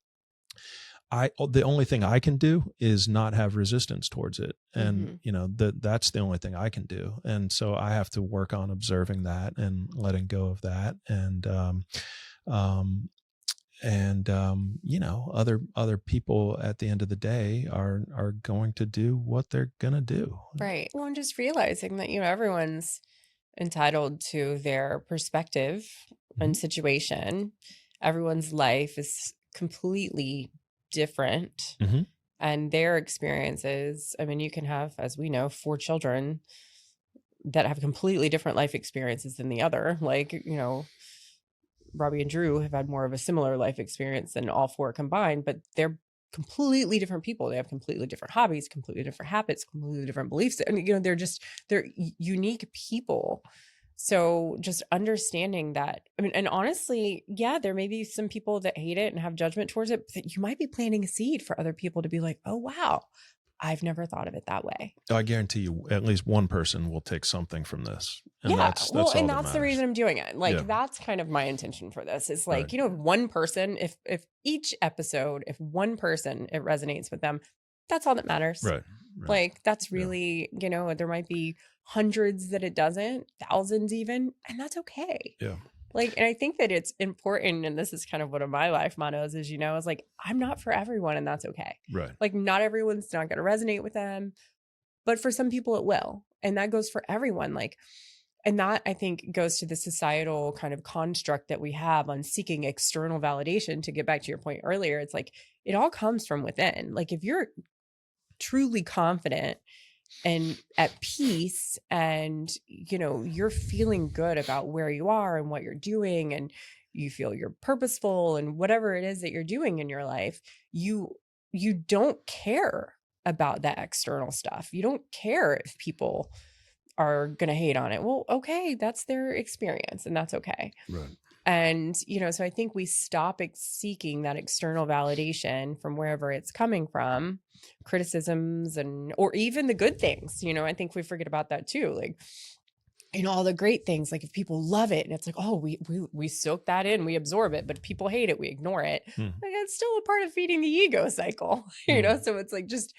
the only thing I can do is not have resistance towards it. And, that's the only thing I can do. And so I have to work on observing that and letting go of that. And, other people at the end of the day are going to do what they're going to do. Right. Well, I'm just realizing that, everyone's entitled to their perspective and situation. Everyone's life is completely different, and their experiences. I mean, you can have, as we know, 4 children that have completely different life experiences than the other. Like, Robbie and Drew have had more of a similar life experience than all 4 combined, but they're completely different people. They have completely different hobbies, completely different habits, completely different beliefs. I mean, they're unique people. So just understanding that, I mean, and honestly, yeah, there may be some people that hate it and have judgment towards it, but you might be planting a seed for other people to be like, oh, wow, I've never thought of it that way. I guarantee you at least one person will take something from this. And that's well, all and that that's the matters. reason I'm doing it. Like, that's kind of my intention for this. Is like, Right. One person, if each episode, if one person, it resonates with them, that's all that matters. Right. Like, that's really, there might be hundreds that it doesn't, thousands even, and that's okay. Yeah. Like, and I think that it's important, and this is kind of one of my life mottos is, is like, I'm not for everyone, and that's okay. Right. Like, not everyone's not going to resonate with them, but for some people it will. And that goes for everyone. Like, and that I think goes to the societal kind of construct that we have on seeking external validation. To get back to your point earlier, it's like, it all comes from within. Like, if you're truly confident and at peace, and you're feeling good about where you are and what you're doing, and you feel you're purposeful and whatever it is that you're doing in your life, you don't care about that external stuff. You don't care if people are going to hate on it. Well, okay, that's their experience, and that's okay. Right. And, so I think we stop seeking that external validation from wherever it's coming from, criticisms or even the good things. I think we forget about that too. Like, all the great things, like if people love it and it's like, oh, we soak that in, we absorb it, but if people hate it, we ignore it. Like, it's still a part of feeding the ego cycle, so it's like, just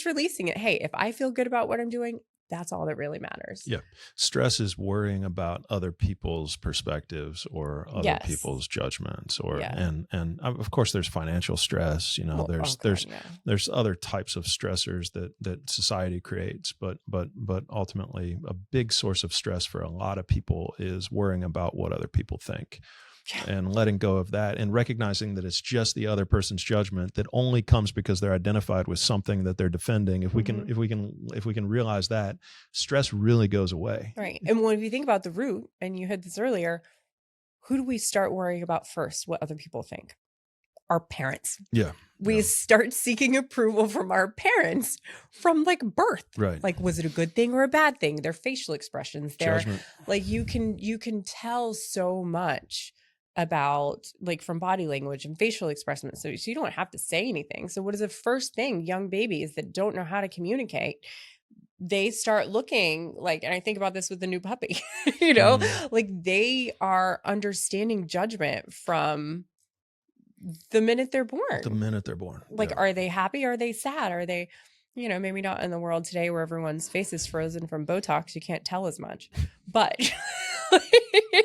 releasing it. Hey, if I feel good about what I'm doing, that's all that really matters. Yeah. Stress is worrying about other people's perspectives or other people's judgments, and of course there's financial stress, there's other types of stressors that society creates, but ultimately a big source of stress for a lot of people is worrying about what other people think. And letting go of that and recognizing that it's just the other person's judgment that only comes because they're identified with something that they're defending. If we can realize that, stress really goes away. Right. And if you think about the root, and you had this earlier, who do we start worrying about first? What other people think? Our parents. Yeah. We start seeking approval from our parents from like birth. Right. Like, was it a good thing or a bad thing? Their facial expressions, judgment. Like, you can tell so much about, like, from body language and facial expressions. So you don't have to say anything. So what is the first thing young babies that don't know how to communicate, they start looking like, and I think about this with the new puppy, like they are understanding judgment from the minute they're born. Like, are they happy? Are they sad? Are they, maybe not in the world today where everyone's face is frozen from Botox. You can't tell as much, but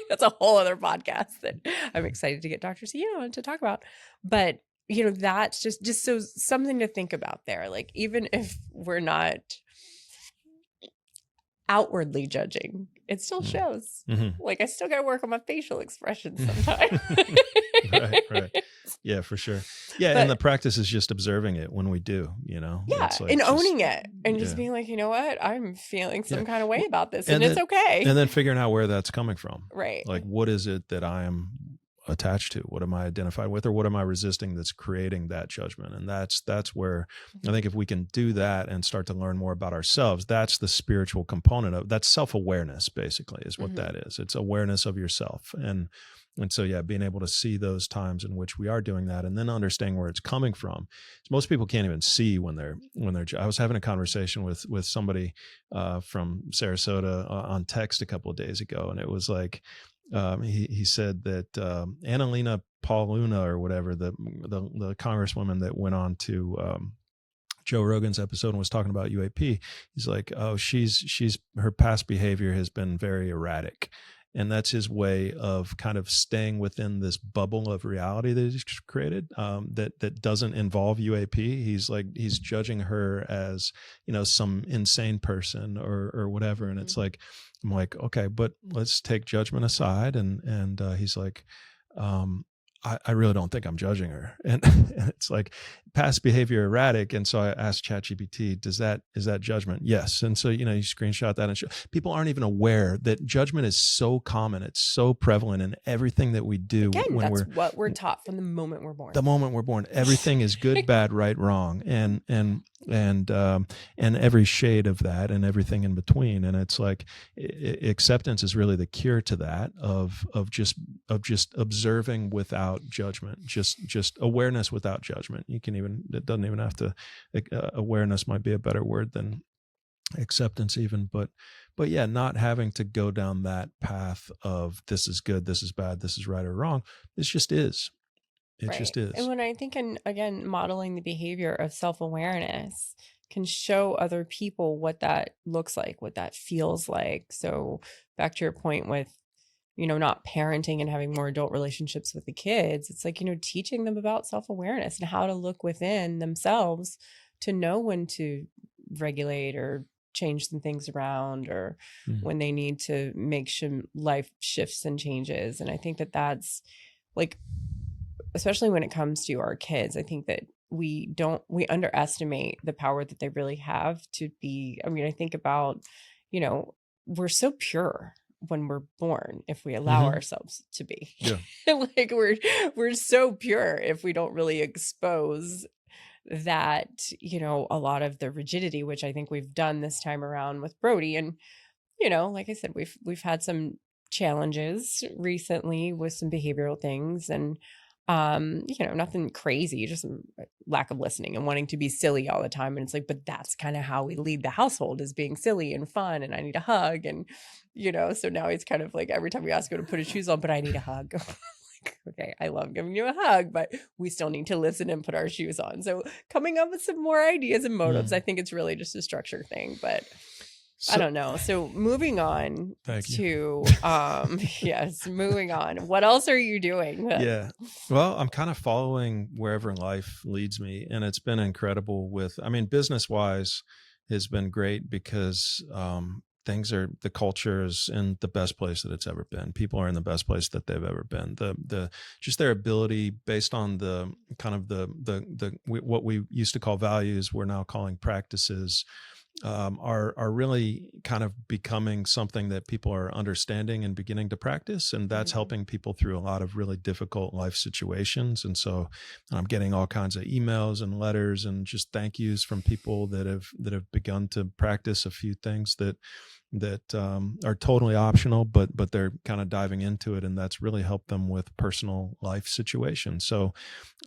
that's a whole other podcast that I'm excited to get Dr. C on to talk about. But, that's just so something to think about there. Like, even if we're not outwardly judging, it still shows. Like, I still got to work on my facial expressions sometimes. Right. Yeah, for sure. Yeah, and the But practice is just observing it when we do, yeah, it's like and just owning it and just yeah, being like, you know what, I'm feeling yeah. some kind of way Well, about this, and and it's then okay. and then figuring out where that's coming from. Right. Like, what is it that I am attached to? What am I identified with, or what am I resisting that's creating that judgment? And that's where I think if we can do that and start to learn more about ourselves, that's the spiritual component of that's self-awareness. Basically, is what that is. It's awareness of yourself, and so, yeah, being able to see those times in which we are doing that, and then understanding where it's coming from. Most people can't even see when they're. I was having a conversation with somebody from Sarasota on text a couple of days ago, and it was like he said that Annalena Pauluna or whatever the congresswoman that went on to Joe Rogan's episode and was talking about UAP. He's like, oh, she's her past behavior has been very erratic. And that's his way of kind of staying within this bubble of reality that he's created that doesn't involve UAP. He's judging her as, some insane person or whatever. And it's like, I'm like, okay, but let's take judgment aside. And he's like, I really don't think I'm judging her. And it's like past behavior erratic. And so I asked ChatGPT, is that judgment? Yes. And so, you screenshot that and people aren't even aware that judgment is so common. It's so prevalent in everything that we do. Again, when that's what we're taught from the moment we're born. The moment we're born, everything is good, bad, right, wrong, and every shade of that and everything in between. And it's like acceptance is really the cure to that of just observing without judgment, just awareness without judgment. It doesn't even have to, awareness might be a better word than acceptance even, but yeah, not having to go down that path of this is good, this is bad, this is right or wrong. This just is. It right. just is. And when I think, again, modeling the behavior of self-awareness can show other people what that looks like, what that feels like. So back to your point with, not parenting and having more adult relationships with the kids, it's like, teaching them about self-awareness and how to look within themselves to know when to regulate or change some things around, or when they need to make life shifts and changes. And I think that's like, especially when it comes to our kids, I think that we underestimate the power that they really have to be. I mean, I think about, we're so pure when we're born if we allow ourselves to be. Yeah. Like we're so pure if we don't really expose that, a lot of the rigidity, which I think we've done this time around with Brody. And, like I said, we've had some challenges recently with some behavioral things, and nothing crazy, just some lack of listening and wanting to be silly all the time. And it's like, but that's kind of how we lead the household, is being silly and fun, and I need a hug. And so now he's kind of like, every time we ask him to put his shoes on, but I need a hug. Like, okay, I love giving you a hug, but we still need to listen and put our shoes on. So coming up with some more ideas and motives. I think it's really just a structure thing, but I don't know. So moving on to, yes, moving on. What else are you doing? Yeah. Well, I'm kind of following wherever life leads me, and it's been incredible business wise has been great because, the culture is in the best place that it's ever been. People are in the best place that they've ever been. Just their ability based on the kind of what we used to call values, we're now calling practices, are really kind of becoming something that people are understanding and beginning to practice. And that's helping people through a lot of really difficult life situations. And so I'm getting all kinds of emails and letters and just thank yous from people that have begun to practice a few things that are totally optional, but they're kind of diving into it, and that's really helped them with personal life situations. So,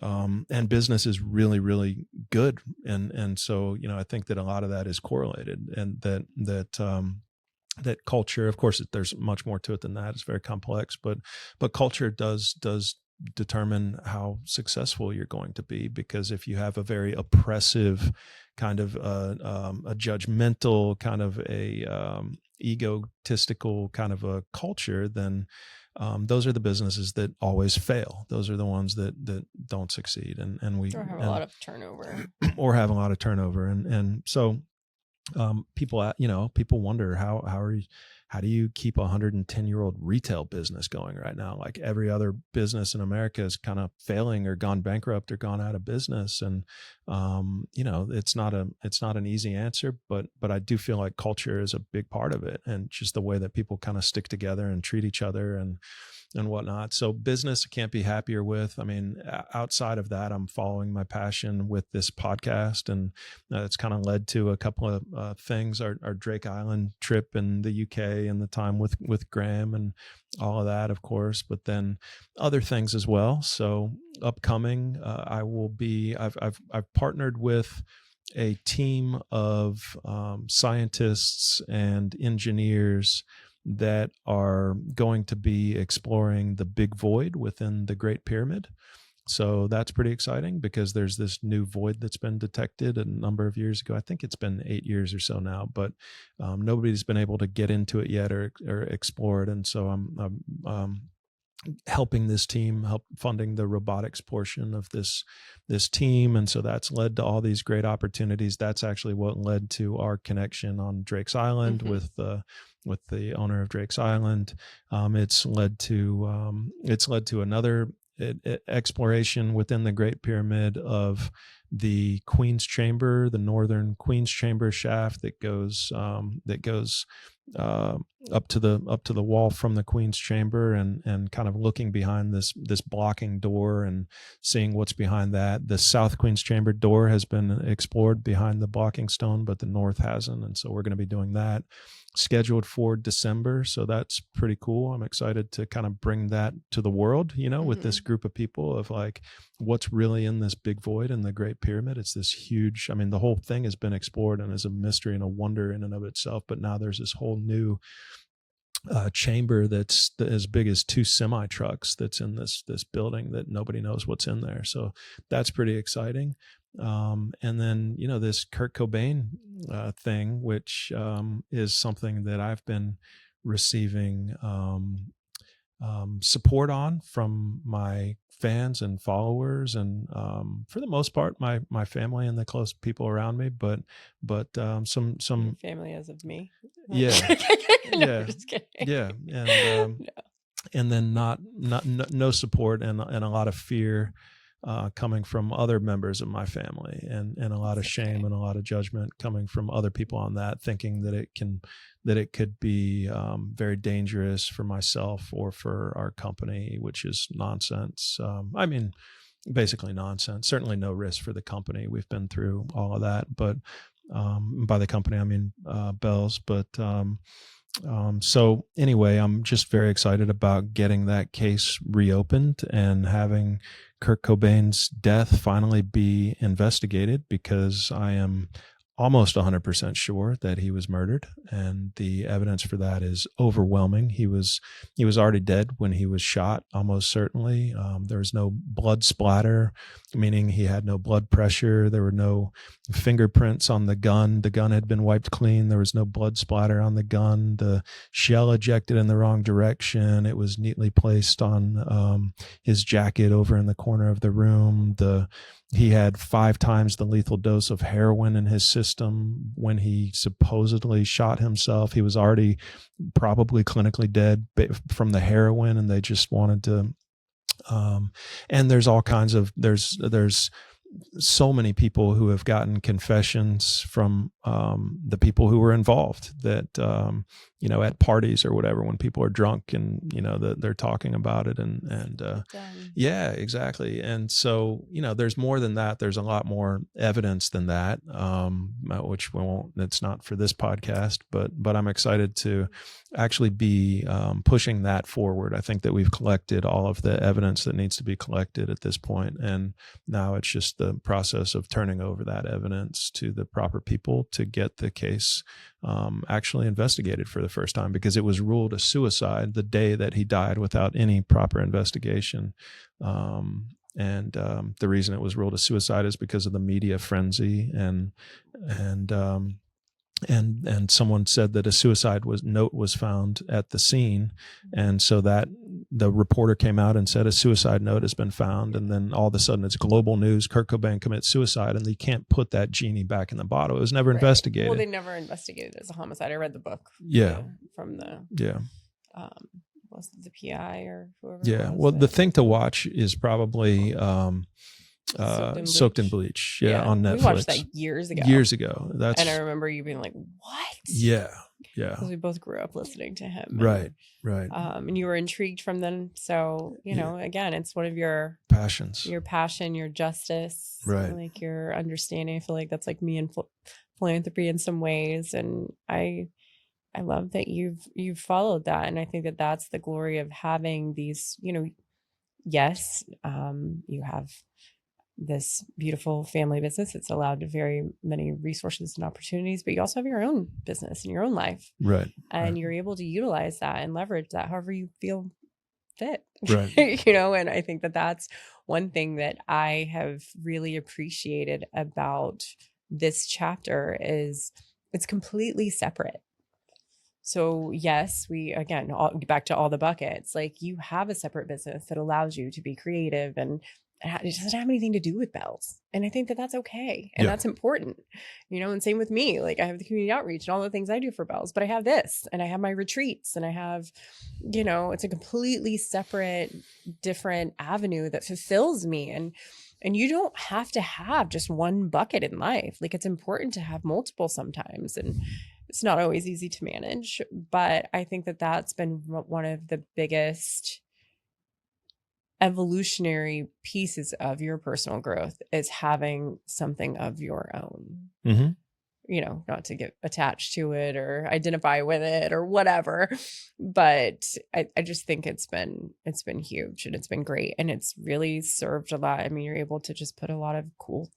and business is really, really good, and so I think that a lot of that is correlated, and that culture, of course, there's much more to it than that. It's very complex, but culture does determine how successful you're going to be, because if you have a very oppressive kind of a judgmental kind of a egotistical kind of a culture, then those are the businesses that always fail. Those are the ones that don't succeed, and we have a lot of turnover, or have a lot of turnover, and so people wonder how do you keep a 110-year-old retail business going right now? Like every other business in America is kind of failing or gone bankrupt or gone out of business. And, it's not an easy answer, but I do feel like culture is a big part of it, and just the way that people kind of stick together and treat each other and whatnot. So business I can't be happier with. I mean, outside of that, I'm following my passion with this podcast, and it's kind of led to a couple of things. Our Drake Island trip in the UK and the time with Graham and all of that, of course, but then other things as well. So upcoming, I've partnered with a team of scientists and engineers that are going to be exploring the big void within the Great Pyramid. So that's pretty exciting because there's this new void that's been detected a number of years ago. I think it's been 8 years or so now, but nobody's been able to get into it yet or explore it. And so I'm helping this team, help funding the robotics portion of this team. And so that's led to all these great opportunities. That's actually what led to our connection on Drake's Island with the owner of Drake's Island. It's led to another exploration within the Great Pyramid of the Queen's Chamber, the northern Queen's Chamber shaft that goes up to the wall from the Queen's Chamber, and kind of looking behind this blocking door and seeing what's behind that. The South Queen's Chamber door has been explored behind the blocking stone, but the north hasn't, and so we're going to be doing that, scheduled for December. So that's pretty cool. I'm excited to kind of bring that to the world, with this group of people, of like what's really in this big void in the Great Pyramid. It's this huge, the whole thing has been explored and is a mystery and a wonder in and of itself. But now there's this whole new chamber that's as big as 2 semi trucks that's in this building that nobody knows what's in there. So that's pretty exciting. And then, this Kurt Cobain thing, which is something that I've been receiving support on from my fans and followers, and for the most part, my family and the close people around me, but some Your family as of me. Yeah. No, Yeah. I'm just kidding. Yeah. And and then no support, and a lot of fear coming from other members of my family, and a lot of shame and a lot of judgment coming from other people on that, thinking that it could be very dangerous for myself or for our company, which is nonsense. Basically nonsense. Certainly no risk for the company. We've been through all of that, but by the company, I mean Beall's. But so anyway, I'm just very excited about getting that case reopened and having Kurt Cobain's death finally be investigated, because I am almost 100% sure that he was murdered, and the evidence for that is overwhelming. He was already dead when he was shot, almost certainly. There was no blood splatter, meaning he had no blood pressure. There were no fingerprints on the gun. The gun had been wiped clean. There was no blood splatter on the gun. The shell ejected in the wrong direction. It was neatly placed on his jacket over in the corner of the room. He had 5 times the lethal dose of heroin in his system when he supposedly shot himself. He was already probably clinically dead from the heroin, and they just wanted to. And there's all kinds of there's so many people who have gotten confessions from the people who were involved, that at parties or whatever, when people are drunk and they're talking about it, and yeah, exactly. And so there's more than that. There's a lot more evidence than that, which we won't. It's not for this podcast, but I'm excited to actually be pushing that forward. I think that we've collected all of the evidence that needs to be collected at this point, and now it's just the process of turning over that evidence to the proper people to get the case actually investigated for the first time, because it was ruled a suicide the day that he died without any proper investigation. And the reason it was ruled a suicide is because of the media frenzy and and someone said that a suicide note was found at the scene, and so that the reporter came out and said a suicide note has been found, and then all of a sudden it's global news. Kurt Cobain commits suicide, and they can't put that genie back in the bottle. It was never investigated. Well, they never investigated it as a homicide. I read the book. From the was it the PI or whoever? Yeah. Well, the thing to watch is probably Soaked in Bleach. On Netflix. We watched that years ago. And I remember you being like, "What?" Yeah. Because we both grew up listening to him. Right. And you were intrigued from then. So, again, it's one of your passions. Your passion, your justice. Right. Like your understanding. I feel like that's like me in philanthropy in some ways. And I love that you've followed that. And I think that that's the glory of having these, yes, you have this beautiful family business. It's allowed to very many resources and opportunities, but you also have your own business and your own life. Right. And you're able to utilize that and leverage that however you feel fit. Right. And I think that that's one thing that I have really appreciated about this chapter is it's completely separate. So yes, back to all the buckets, like you have a separate business that allows you to be creative and it doesn't have anything to do with Bealls. And I think that that's okay. And that's important, and same with me. Like I have the community outreach and all the things I do for Bealls, but I have this and I have my retreats and I have, it's a completely separate, different avenue that fulfills me. And you don't have to have just one bucket in life. Like it's important to have multiple sometimes. And it's not always easy to manage, but I think that that's been one of the biggest evolutionary pieces of your personal growth is having something of your own, not to get attached to it or identify with it or whatever. But I just think it's been huge and it's been great. And it's really served a lot. I mean, you're able to just put a lot of cool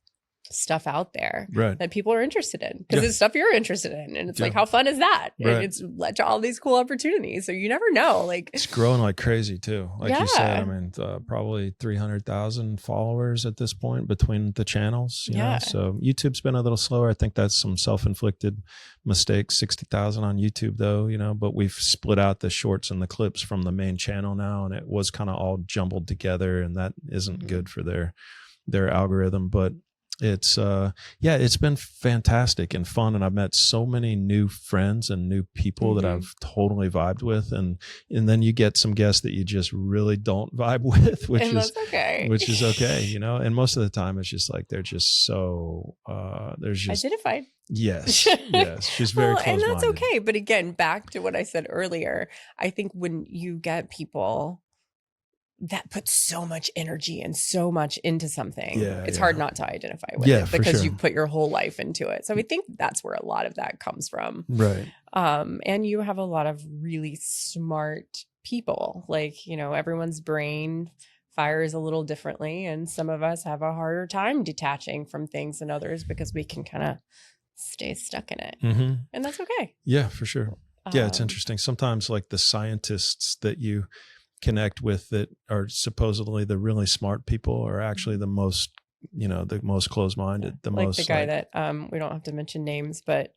stuff out there that people are interested in because it's stuff you're interested in. And it's like, how fun is that? Right. And it's led to all these cool opportunities. So you never know, like it's growing like crazy too. Like you said, I mean, probably 300,000 followers at this point between the channels. You know? So YouTube's been a little slower. I think that's some self-inflicted mistakes. 60,000 on YouTube though, but we've split out the shorts and the clips from the main channel now. And it was kind of all jumbled together and that isn't good for their algorithm, but it's it's been fantastic and fun, and I've met so many new friends and new people that I've totally vibed with, and then you get some guests that you just really don't vibe with, which is okay, and most of the time it's just like they're just so there's just identified. Yes, she's very close-minded. And that's okay. But again, back to what I said earlier, I think when you get people that puts so much energy and so much into something, it's hard not to identify with it because you put your whole life into it. So I think that's where a lot of that comes from. Right. And you have a lot of really smart people, like, everyone's brain fires a little differently. And some of us have a harder time detaching from things than others because we can kind of stay stuck in it. And that's okay. Yeah, for sure. Yeah. It's interesting. Sometimes like the scientists that you connect with that are supposedly the really smart people are actually the most, the most closed-minded, the most guy that we don't have to mention names, but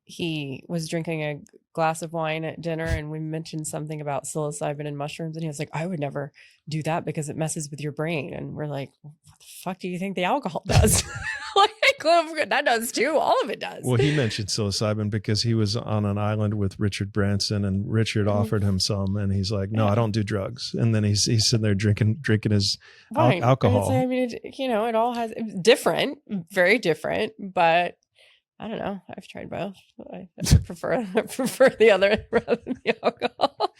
he was drinking a glass of wine at dinner and we mentioned something about psilocybin and mushrooms. And he was like, I would never do that because it messes with your brain. And we're like, what the fuck do you think the alcohol does? That does too. All of it does. Well, he mentioned psilocybin because he was on an island with Richard Branson and Richard offered him some and he's like, no, I don't do drugs. And then he's sitting there drinking his alcohol. I mean, it all has different, very different, but I don't know. I've tried both. I prefer the other rather than the alcohol.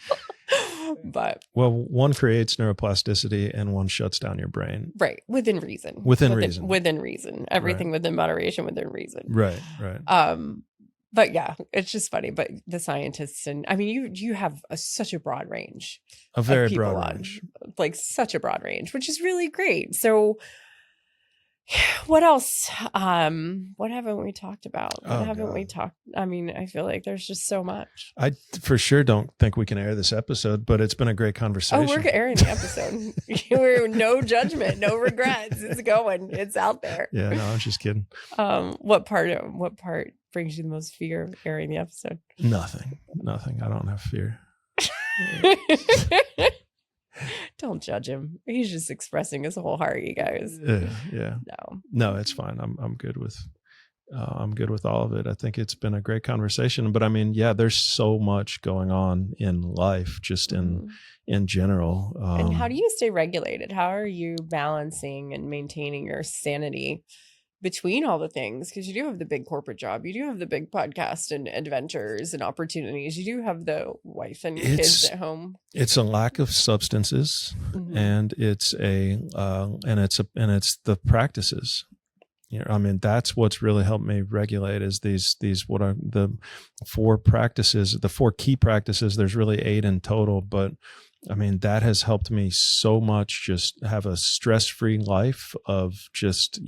But one creates neuroplasticity and one shuts down your brain. Right. Within reason. Within reason. Everything within moderation, within reason. Right. But yeah, it's just funny. But the scientists and I mean, you have such a broad range. A very broad range. Like such a broad range, which is really great. So what else? What haven't we talked about? I mean, I feel like there's just so much. I for sure don't think we can air this episode, but it's been a great conversation. Oh, we're airing the episode. We're no judgment, no regrets. It's going. It's out there. Yeah, no, I'm just kidding. What part brings you the most fear airing the episode? Nothing. I don't have fear. Don't judge him. He's just expressing his whole heart, you guys. Yeah. No, it's fine. I'm good with all of it. I think it's been a great conversation, but I mean, yeah, there's so much going on in life, just in general. And how do you stay regulated? How are you balancing and maintaining your sanity between all the things? Because you do have the big corporate job, you do have the big podcast and adventures and opportunities, you do have the wife and kids at home. It's a lack of substances, and it's the practices. You know, I mean, that's what's really helped me regulate is these what are the 4 practices, the 4 key practices. There's really 8 in total, but I mean, that has helped me so much, just have a stress-free life of just,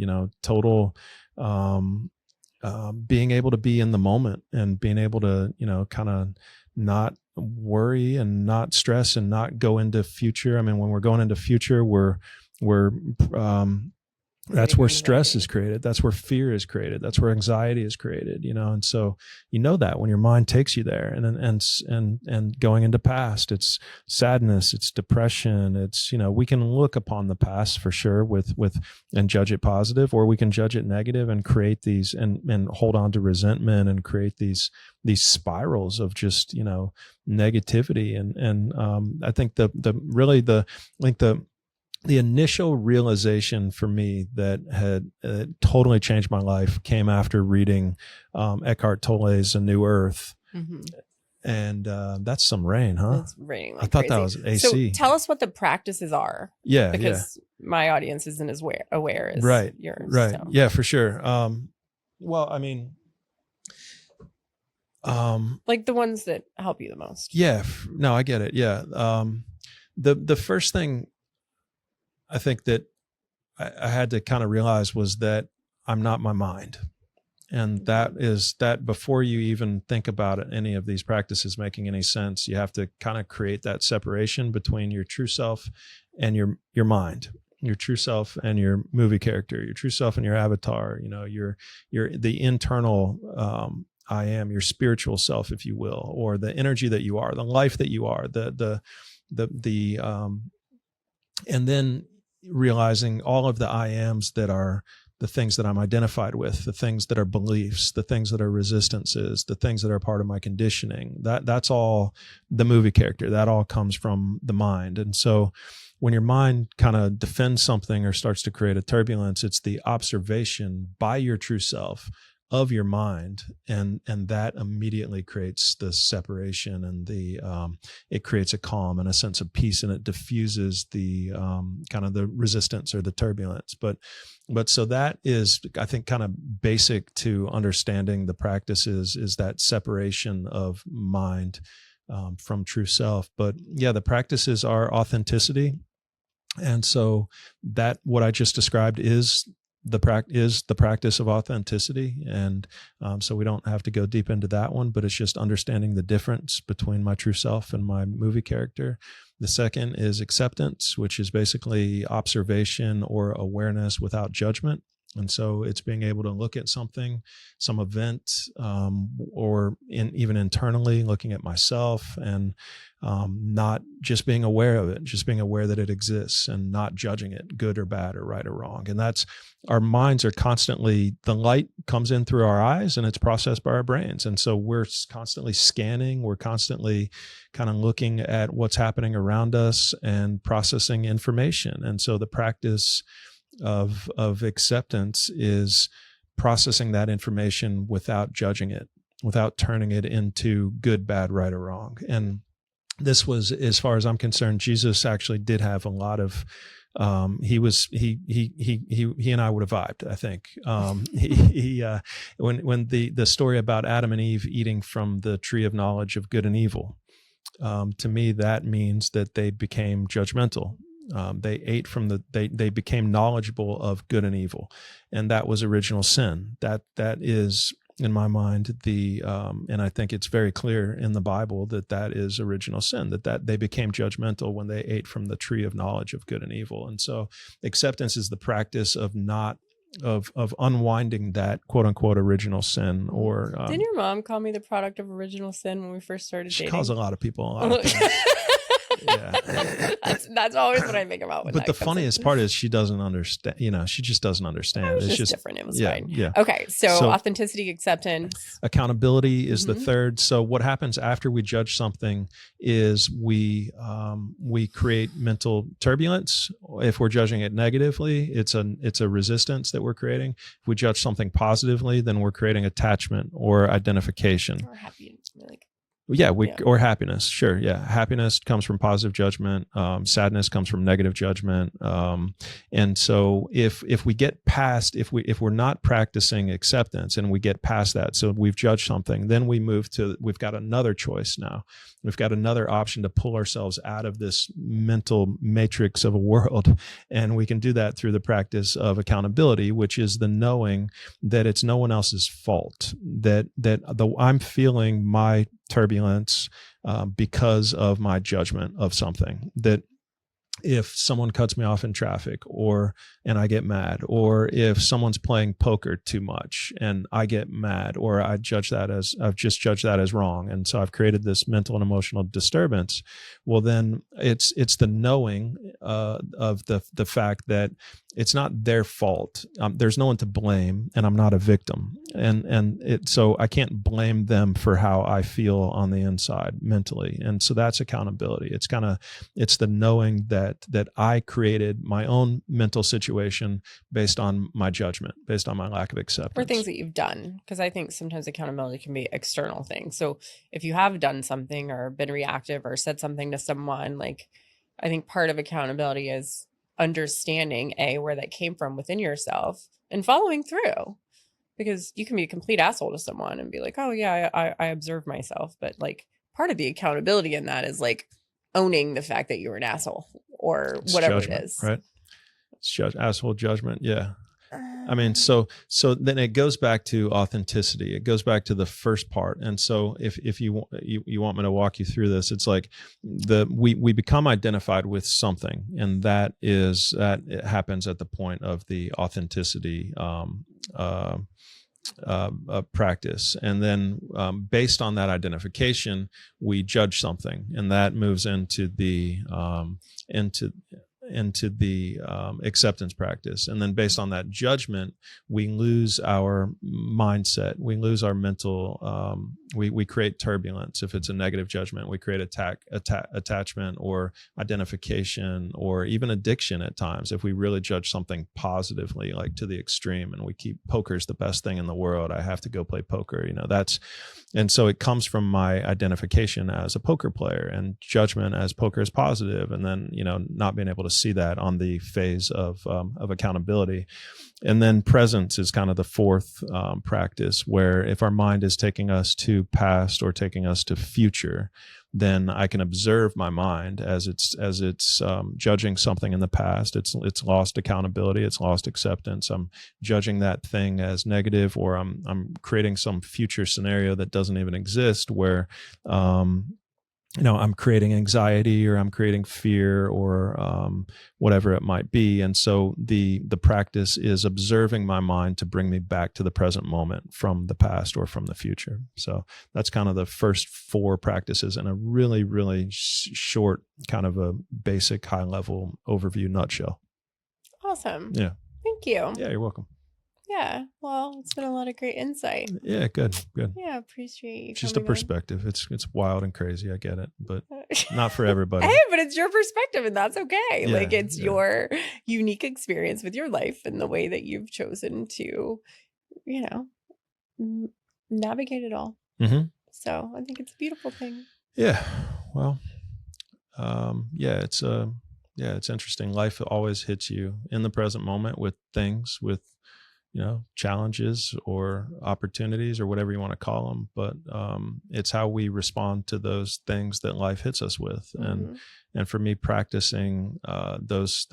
total, being able to be in the moment and being able to, kind of not worry and not stress and not go into future. I mean, when we're going into future, that's where stress is created. That's where fear is created. That's where anxiety is created, and so that when your mind takes you there, and going into past, it's sadness, it's depression, it's we can look upon the past for sure with and judge it positive, or we can judge it negative and create these and hold on to resentment and create these spirals of just negativity. And I think the initial realization for me that had totally changed my life came after reading Eckhart Tolle's A New Earth. And that's some rain, huh? It's raining like I thought crazy. That was AC. So tell us what the practices are. Yeah, because my audience isn't as aware as yours. Right. So. Yeah, for sure. Well, I mean, like the ones that help you the most. Yeah. No, I get it. Yeah. The first thing I think that I had to kind of realize was that I'm not my mind. And that before you even think about it, any of these practices making any sense, you have to kind of create that separation between your true self and your mind, your true self and your movie character, your true self and your avatar, your the internal, I am, your spiritual self, if you will, or the energy that you are, the life that you are, and then realizing all of the I ams that are the things that I'm identified with, the things that are beliefs, the things that are resistances, the things that are part of my conditioning. That's all the movie character. That all comes from the mind. And so when your mind kind of defends something or starts to create a turbulence, it's the observation by your true self of your mind, and that immediately creates the separation and it creates a calm and a sense of peace, and it diffuses the kind of the resistance or the turbulence. But so that is, I think, kind of basic to understanding the practices, is that separation of mind from true self. But yeah, the practices are authenticity, and so that what I just described is the practice of authenticity. And so we don't have to go deep into that one, but it's just understanding the difference between my true self and my movie character. The second is acceptance, which is basically observation or awareness without judgment. And so it's being able to look at something, some event, or even internally looking at myself, and not just being aware of it, just being aware that it exists and not judging it, good or bad or right or wrong. And that's, our minds are constantly, the light comes in through our eyes and it's processed by our brains. And so we're constantly scanning, we're constantly kind of looking at what's happening around us and processing information. And so the practice of acceptance is processing that information without judging it, without turning it into good, bad, right, or wrong. And this was, as far as I'm concerned, Jesus actually did have a lot of, he and I would have vibed, I think. When the story about Adam and Eve eating from the tree of knowledge of good and evil, to me, that means that they became judgmental. They ate from they became knowledgeable of good and evil, and that was original sin. That is, in my mind, and I think it's very clear in the Bible that is original sin, that they became judgmental when they ate from the tree of knowledge of good and evil. And so acceptance is the practice of not of unwinding that quote unquote original sin. Or didn't your mom call me the product of original sin when we first started she dating? calls a lot of people a lot of things. Yeah. That's always what I think about. When but the funniest part is she doesn't understand. She just doesn't understand. It was just different. It was fine. Yeah. Okay. So authenticity, acceptance, accountability is the third. So what happens after we judge something is we create mental turbulence. If we're judging it negatively, it's a resistance that we're creating. If we judge something positively, then we're creating attachment or identification. Or happy, or happiness. Sure. Yeah. Happiness comes from positive judgment. Sadness comes from negative judgment. And so if we get past, if we're not practicing acceptance and we get past that, so we've judged something, then we've got another choice now. We've got another option to pull ourselves out of this mental matrix of a world. And we can do that through the practice of accountability, which is the knowing that it's no one else's fault, that I'm feeling my turbulence because of my judgment of something. That if someone cuts me off in traffic and I get mad, or if someone's playing poker too much and I get mad, or I've just judged that as wrong. And so I've created this mental and emotional disturbance. Well, then it's the knowing of the fact that it's not their fault. There's no one to blame, and I'm not a victim. So I can't blame them for how I feel on the inside mentally. And so that's accountability. It's the knowing that I created my own mental situation based on my judgment, based on my lack of acceptance. Or things that you've done. Because I think sometimes accountability can be external things. So if you have done something or been reactive or said something to someone, like, I think part of accountability is understanding where that came from within yourself and following through. Because you can be a complete asshole to someone and be like, oh yeah, I observe myself. But like, part of the accountability in that is like owning the fact that you're an asshole or whatever it is. Right. It's asshole judgment. Yeah. I mean, so then it goes back to authenticity. It goes back to the first part. And so if you want me to walk you through this, it's like we become identified with something, and that it happens at the point of the authenticity practice. And then based on that identification, we judge something, and that moves into the acceptance practice. And then based on that judgment, we lose our mindset. We lose our mental, we create turbulence. If it's a negative judgment, we create attachment or identification, or even addiction at times. If we really judge something positively, like to the extreme, and we keep poker's the best thing in the world, I have to go play poker, and so it comes from my identification as a poker player and judgment as poker is positive. And then, not being able to see that on the phase of accountability. And then presence is kind of the fourth practice, where if our mind is taking us to past or taking us to future, then I can observe my mind as it's judging something in the past. It's lost accountability. It's lost acceptance. I'm judging that thing as negative, or I'm creating some future scenario that doesn't even exist, where I'm creating anxiety, or I'm creating fear, or whatever it might be. And so the practice is observing my mind to bring me back to the present moment from the past or from the future. So that's kind of the first four practices in a really, really short, kind of a basic high level overview nutshell. Awesome. Yeah. Thank you. Yeah, you're welcome. Yeah. Well, it's been a lot of great insight. Yeah, good. Yeah, appreciate you. It's just a perspective. It's wild and crazy. I get it, but not for everybody. Hey, but it's your perspective, and that's okay. Yeah, like, it's your unique experience with your life and the way that you've chosen to, navigate it all. Mm-hmm. So I think it's a beautiful thing. Yeah. Well, it's interesting. Life always hits you in the present moment with things, with challenges or opportunities, or whatever you want to call them. But it's how we respond to those things that life hits us with. Mm-hmm. And for me, practicing those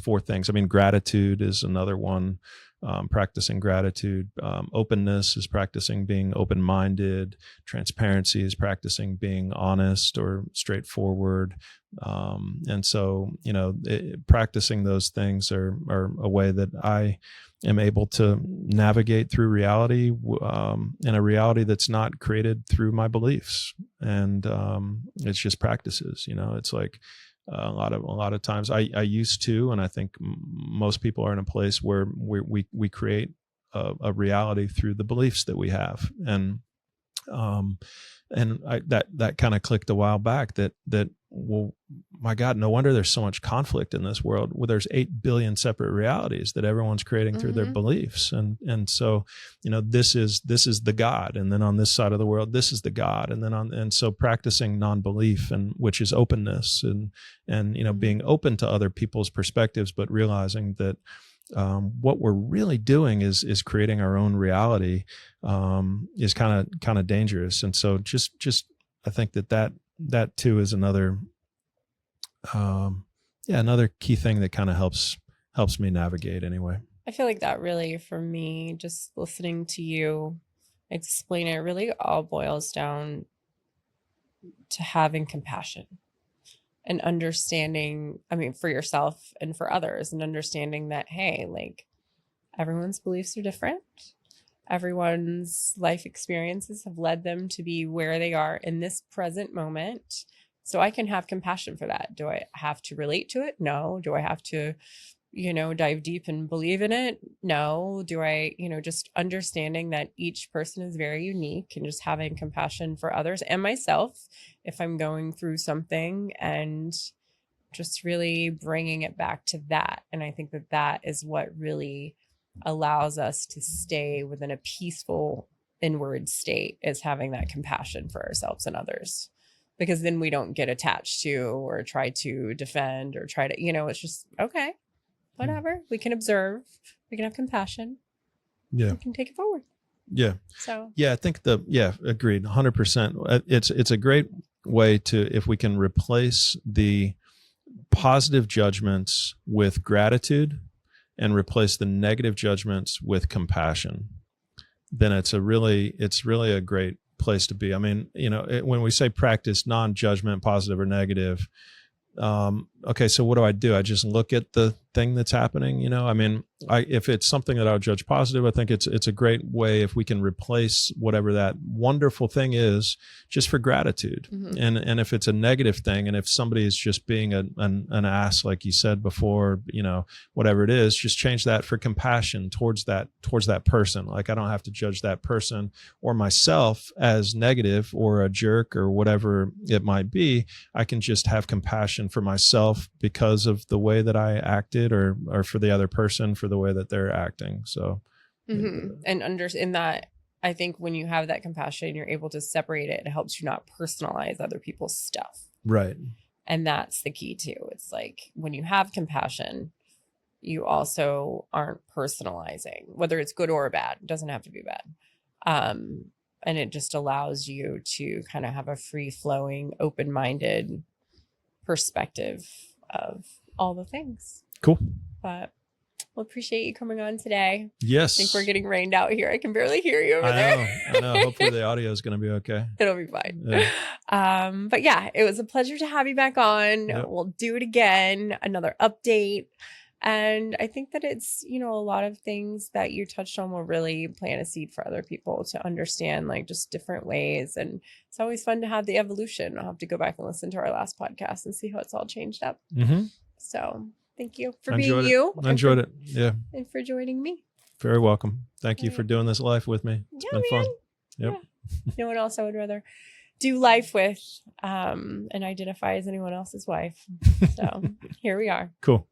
four things. I mean, gratitude is another one. practicing gratitude. Openness is practicing being open-minded. Transparency is practicing being honest or straightforward. And so, practicing those things are a way that I am able to navigate through reality, in a reality that's not created through my beliefs. And it's just practices. It's like a lot of times I used to, and I think most people are in a place where we create a reality through the beliefs that we have. And that kind of clicked a while back that, well, my God, no wonder there's so much conflict in this world. Well, there's 8 billion separate realities that everyone's creating through their beliefs. And so, this is the God. And then on this side of the world, this is the God. And so practicing non-belief, and which is openness, and being open to other people's perspectives, but realizing that what we're really doing is creating our own reality, is kind of dangerous. And so just I think that too is another another key thing that kind of helps me navigate anyway. I feel like that really, for me, just listening to you explain it, really all boils down to having compassion and understanding, for yourself and for others, and understanding that, hey, like, everyone's beliefs are different. Everyone's life experiences have led them to be where they are in this present moment. So I can have compassion for that. Do I have to relate to it? No. Do I have to, dive deep and believe in it? No. Do I, just understanding that each person is very unique, and just having compassion for others and myself if I'm going through something, and just really bringing it back to that. And I think that is what really allows us to stay within a peaceful inward state, is having that compassion for ourselves and others, because then we don't get attached to or try to defend or try to, it's just, okay, whatever. We can observe, we can have compassion. Yeah. We can take it forward. Yeah. So, yeah, I think agreed 100%. It's a great way to, if we can replace the positive judgments with gratitude and replace the negative judgments with compassion, then it's really a great place to be. When we say practice non-judgment, positive or negative, okay, so what do? I just look at the thing that's happening, if it's something that I would judge positive, I think it's a great way if we can replace whatever that wonderful thing is just for gratitude. And if it's a negative thing, and if somebody is just being an ass, like you said before, whatever it is, just change that for compassion towards that person. Like, I don't have to judge that person or myself as negative or a jerk or whatever it might be. I can just have compassion for myself because of the way that I acted, or for the other person for the way that they're acting. So, and in that, I think when you have that compassion, you're able to separate it. It helps you not personalize other people's stuff. Right. And that's the key too. It's like, when you have compassion, you also aren't personalizing, whether it's good or bad. It doesn't have to be bad. And it just allows you to kind of have a free-flowing, open-minded perspective of all the things. Cool. But we'll appreciate you coming on today. Yes. I think we're getting rained out here. I can barely hear you over there. I know. Hopefully the audio is going to be okay. It'll be fine. Yeah. But yeah, it was a pleasure to have you back on. Yep. We'll do it again, another update. And I think that it's, a lot of things that you touched on will really plant a seed for other people to understand, like, just different ways. And it's always fun to have the evolution. I'll have to go back and listen to our last podcast and see how it's all changed up. So thank you for being you. I enjoyed it. Yeah. And for joining me. Very welcome. Thank you for doing this life with me. It's been fun. Yep. Yeah. No one else I would rather do life with and identify as anyone else's wife. So here we are. Cool.